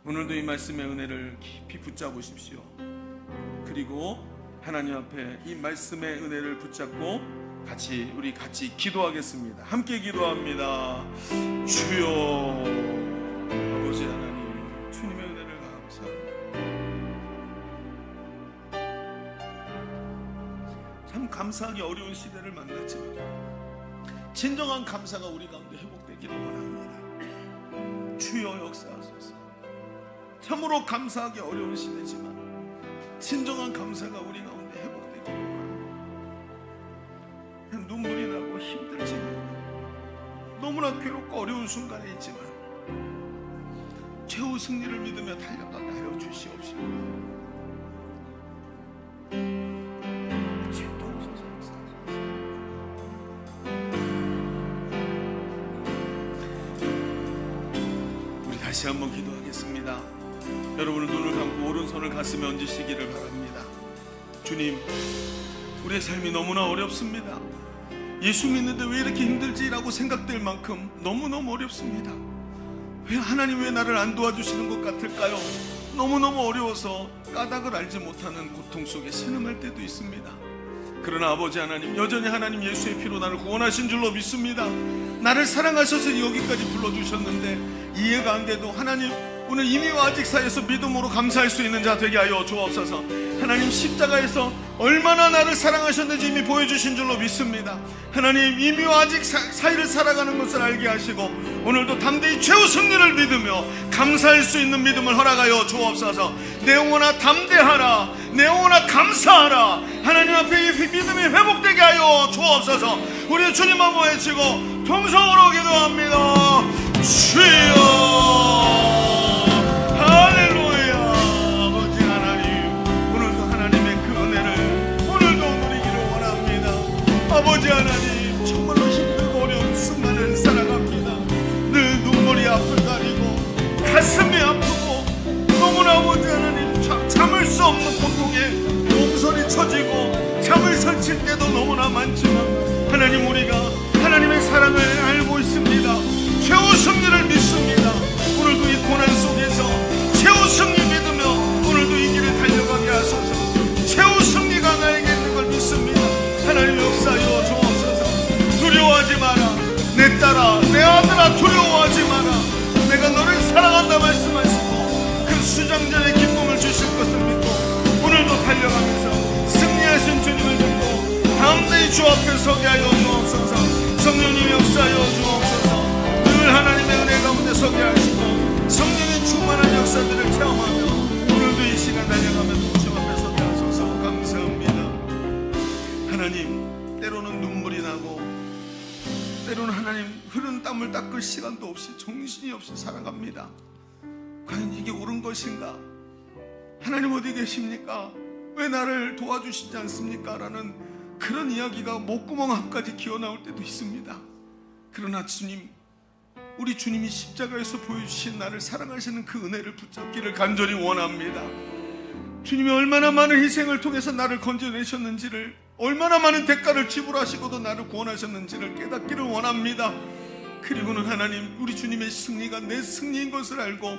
오늘도 이 말씀의 은혜를 깊이 붙잡으십시오. 그리고 하나님 앞에 이 말씀의 은혜를 붙잡고 우리 같이 기도하겠습니다. 함께 기도합니다. 주여, 아버지 하나님, 주님의 은혜를 감사합니다. 참 감사하기 어려운 시대를 만났지만 진정한 감사가 우리 가운데 회복되기를 원합니다. 주여 역사하소서. 참으로 감사하기 어려운 시대지만 진정한 감사가 우리 가운데 회복되기를 원합니다. 눈물이 나고 힘들지만 너무나 괴롭고 어려운 순간에 있지만 최후 승리를 믿으며 달려가게 하여 주시옵시고 우리 다시 한번 기도하겠습니다. 여러분은 눈을 감고 오른손을 가슴에 얹으시기를 바랍니다. 주님, 우리의 삶이 너무나 어렵습니다. 예수 믿는데 왜 이렇게 힘들지라고 생각될 만큼 너무너무 어렵습니다. 하나님 왜 나를 안 도와주시는 것 같을까요? 너무너무 어려워서 까닭을 알지 못하는 고통 속에 신음할 때도 있습니다. 그러나 아버지 하나님, 여전히 하나님 예수의 피로 나를 구원하신 줄로 믿습니다. 나를 사랑하셔서 여기까지 불러주셨는데 이해가 안 돼도 하나님, 오늘 이미와 아직 사이에서 믿음으로 감사할 수 있는 자 되게 하여 주옵소서. 하나님, 십자가에서 얼마나 나를 사랑하셨는지 이미 보여주신 줄로 믿습니다. 하나님, 이미와 아직 사이를 살아가는 것을 알게 하시고 오늘도 담대히 최후 승리를 믿으며 감사할 수 있는 믿음을 허락하여 주옵소서. 내 영혼아 담대하라, 내 영혼아 감사하라. 하나님 앞에 이 믿음이 회복되게 하여 주옵소서. 우리 주님 한번 외치고 통성으로 기도합니다. 주여, 할렐루야. 아버지 하나님, 오늘도 하나님의 그 은혜를 오늘도 누리기를 원합니다. 아버지 하나님, 정말로 힘들고 어려운 순간을 살아갑니다. 늘 눈물이 아프다리고 가슴이 아프고 너무나 아버지 하나님 참을 수 없는 고통에 몸서리 쳐지고 잠을 설칠 때도 너무나 많지만 하나님, 우리가 하나님의 사랑을 알고 있습니다. 최후 승리를 믿습니다. 오늘도 이 고난 속에서 최후 승리 믿으며 오늘도 이 길을 달려가게 하소서. 최후 승리가 나에게 있는 걸 믿습니다. 하나님 역사여 주옵소서. 두려워하지 마라, 내 딸아, 내 아들아, 두려워하지 마라. 내가 너를 사랑한다 말씀하시고 그 수장전의 기쁨을 주실 것을 믿고 오늘도 달려가면서 승리하신 주님을 듣고 담대히 주 앞에 서게 하여 주옵소서. 성령님 역사여 주옵소서. 늘 하나님의 은혜 가운데 서게 하시고 성령의 충만한 역사들을 체험하며 오늘도 이 시간 달려가면서 주 앞에 서게 하소서. 감사합니다. 하나님, 때로는 눈물이 나고 때로는 하나님 흐른 땀을 닦을 시간도 없이 정신이 없이 살아갑니다. 과연 이게 옳은 것인가? 하나님 어디 계십니까? 왜 나를 도와주시지 않습니까? 라는 그런 이야기가 목구멍 앞까지 기어나올 때도 있습니다. 그러나 주님, 우리 주님이 십자가에서 보여주신 나를 사랑하시는 그 은혜를 붙잡기를 간절히 원합니다. 주님이 얼마나 많은 희생을 통해서 나를 건져내셨는지를, 얼마나 많은 대가를 지불하시고도 나를 구원하셨는지를 깨닫기를 원합니다. 그리고는 하나님, 우리 주님의 승리가 내 승리인 것을 알고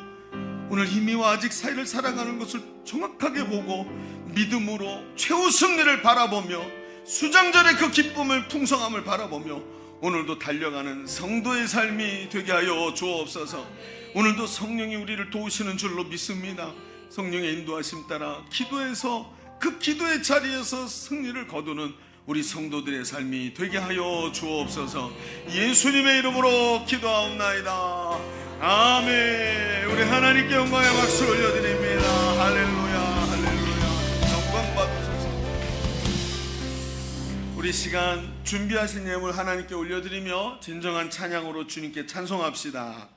오늘 이미와 아직 사이를 살아가는 것을 정확하게 보고 믿음으로 최후 승리를 바라보며 수장절의 그 기쁨을, 풍성함을 바라보며 오늘도 달려가는 성도의 삶이 되게 하여 주옵소서. 오늘도 성령이 우리를 도우시는 줄로 믿습니다. 성령의 인도하심 따라 기도해서 그 기도의 자리에서 승리를 거두는 우리 성도들의 삶이 되게 하여 주옵소서. 예수님의 이름으로 기도하옵나이다. 아멘. 우리 하나님께 영광의 박수 올려드립니다. 할렐루야, 할렐루야. 영광 받으소서. 우리 시간 준비하신 예물 하나님께 올려드리며 진정한 찬양으로 주님께 찬송합시다.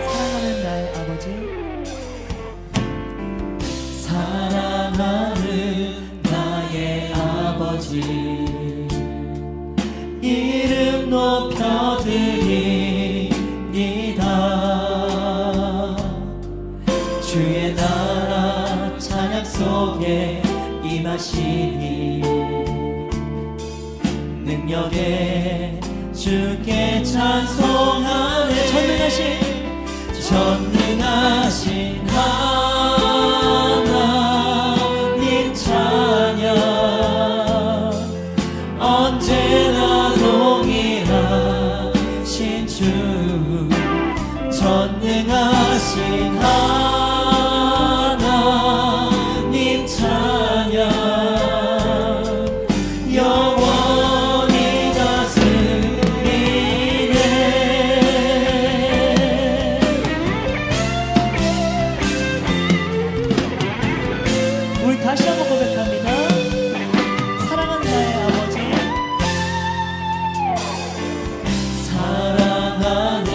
사랑하는 나의 아버지, 사랑하는 나의 아버지, 이름 높여드립니다. 주의 나라 찬양 속에 임하시니 능력에 주께 찬송하네. 전능하신 하나님 찬양 언제나 동일하신 주. 전능하신 하나님 찬양 영원히 다스리네. 우리 다시 한번 고백합니다. 사랑하는 나의 아버지, 사랑하는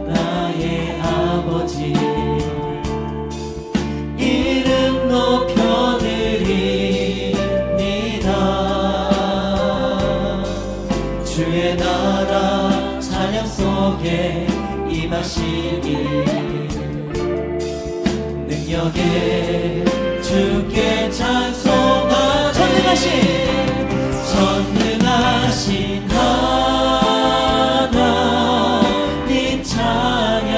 나의 아버지, 이름 높여드립니다. 주의 나라 찬양 속에 임하시니 능력에 주께 찬송하네. 전능하신 하나님 찬양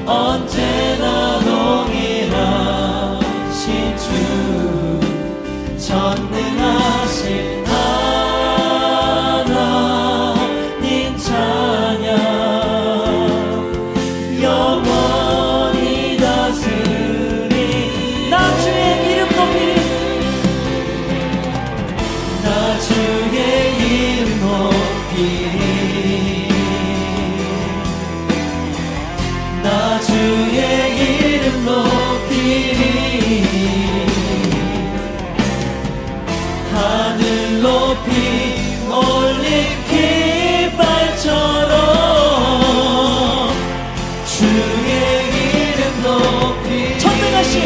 언제나 동일하신 주. 전능하신 하나님 찬양 영원히 다스리. 나 주의 이름 높이, 나 주의 이름 높이리. 나 주의 이름 높이리. 하늘 높이 올린 깃발처럼 주의 이름 높이. 전능하신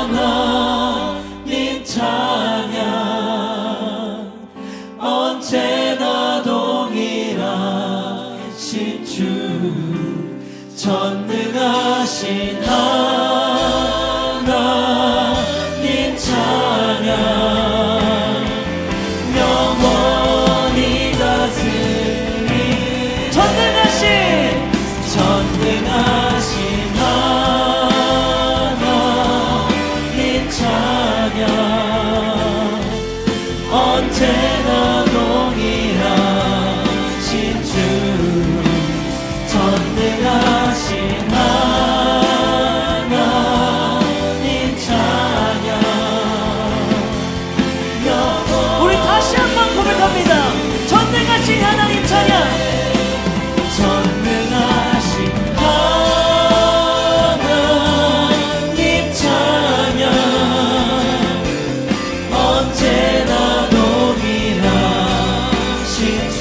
하나님 찬양 언제나 동일하신 주. 전능하신 하나님 찬양 영원히 다스리. 전능하신 하나님 찬양 언제나 동일하신 주. 전능하신 하나님 찬양 우리 다시 한번 고백합니다. 전능하신 하나님 찬양. 전능하신 하나님 찬양 언제나 동일하신 주.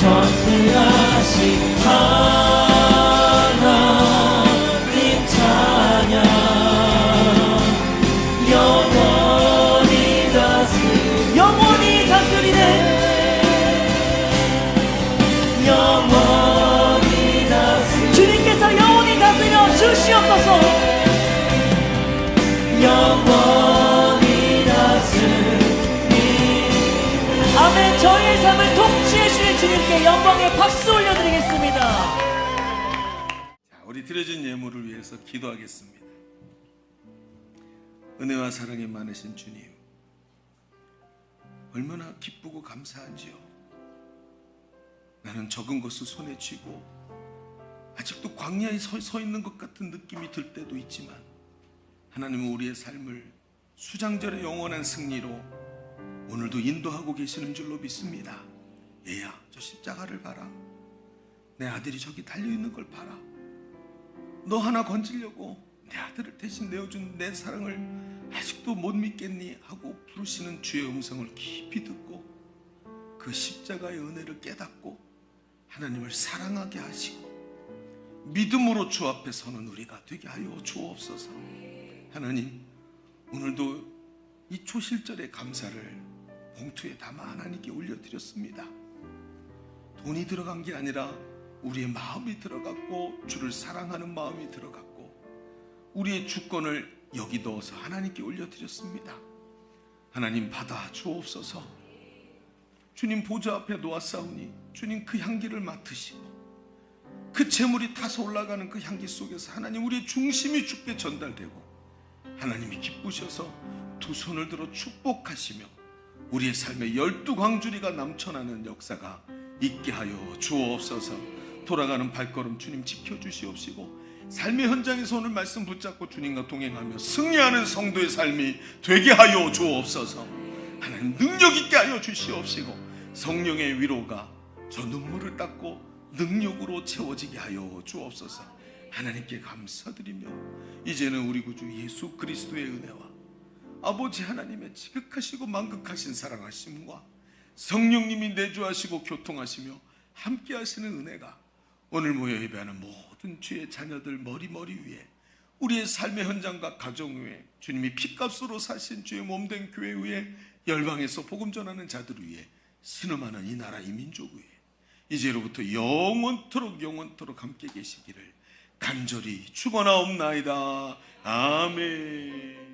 전능하신 하나님 찬양 영원히 다스리네. 영원히 다스리. 주님께서 영원히 다스려 주시옵소서. 영원히 다스리. 아멘. 저희의 삶을 통치해 주신 주님께 영광의 박수 올려드리겠습니다. 우리 드려진 예물을 위해서 기도하겠습니다. 은혜와 사랑이 많으신 주님, 얼마나 기쁘고 감사한지요. 나는 적은 것을 손에 쥐고 아직도 광야에 서 있는 것 같은 느낌이 들 때도 있지만, 하나님은 우리의 삶을 수장절의 영원한 승리로 오늘도 인도하고 계시는 줄로 믿습니다. 얘야, 저 십자가를 봐라. 내 아들이 저기 달려있는 걸 봐라. 너 하나 건지려고 내 아들을 대신 내어준 내 사랑을 아직도 못 믿겠니? 하고 부르시는 주의 음성을 깊이 듣고 그 십자가의 은혜를 깨닫고 하나님을 사랑하게 하시고 믿음으로 주 앞에 서는 우리가 되게 하여 주옵소서. 하나님, 오늘도 이 초실절의 감사를 봉투에 담아 하나님께 올려드렸습니다. 돈이 들어간 게 아니라 우리의 마음이 들어갔고, 주를 사랑하는 마음이 들어갔고, 우리의 주권을 여기 넣어서 하나님께 올려드렸습니다. 하나님, 받아 주옵소서. 주님 보좌 앞에 놓았사오니 주님 그 향기를 맡으시고, 그 재물이 타서 올라가는 그 향기 속에서 하나님, 우리의 중심이 주께 전달되고 하나님이 기쁘셔서 두 손을 들어 축복하시며 우리의 삶에 12광주리가 넘쳐나는 역사가 있게 하여 주옵소서. 돌아가는 발걸음 주님 지켜주시옵시고, 삶의 현장에서 오늘 말씀 붙잡고 주님과 동행하며 승리하는 성도의 삶이 되게 하여 주옵소서. 하나님, 능력 있게 하여 주시옵시고, 성령의 위로가 저 눈물을 닦고 능력으로 채워지게 하여 주옵소서. 하나님께 감사드리며 이제는 우리 구주 예수 그리스도의 은혜와 아버지 하나님의 지극하시고 만극하신 사랑하심과 성령님이 내주하시고 교통하시며 함께 하시는 은혜가 오늘 모여 예배하는 모든 주의 자녀들 머리 위에, 우리의 삶의 현장과 가정 위에, 주님이 피값으로 사신 주의 몸된 교회 위에, 열방에서 복음 전하는 자들 위에, 신음하는 이 나라 이 민족 위에 이제로부터 영원토록 함께 계시기를 간절히 축원하옵나이다. 아멘.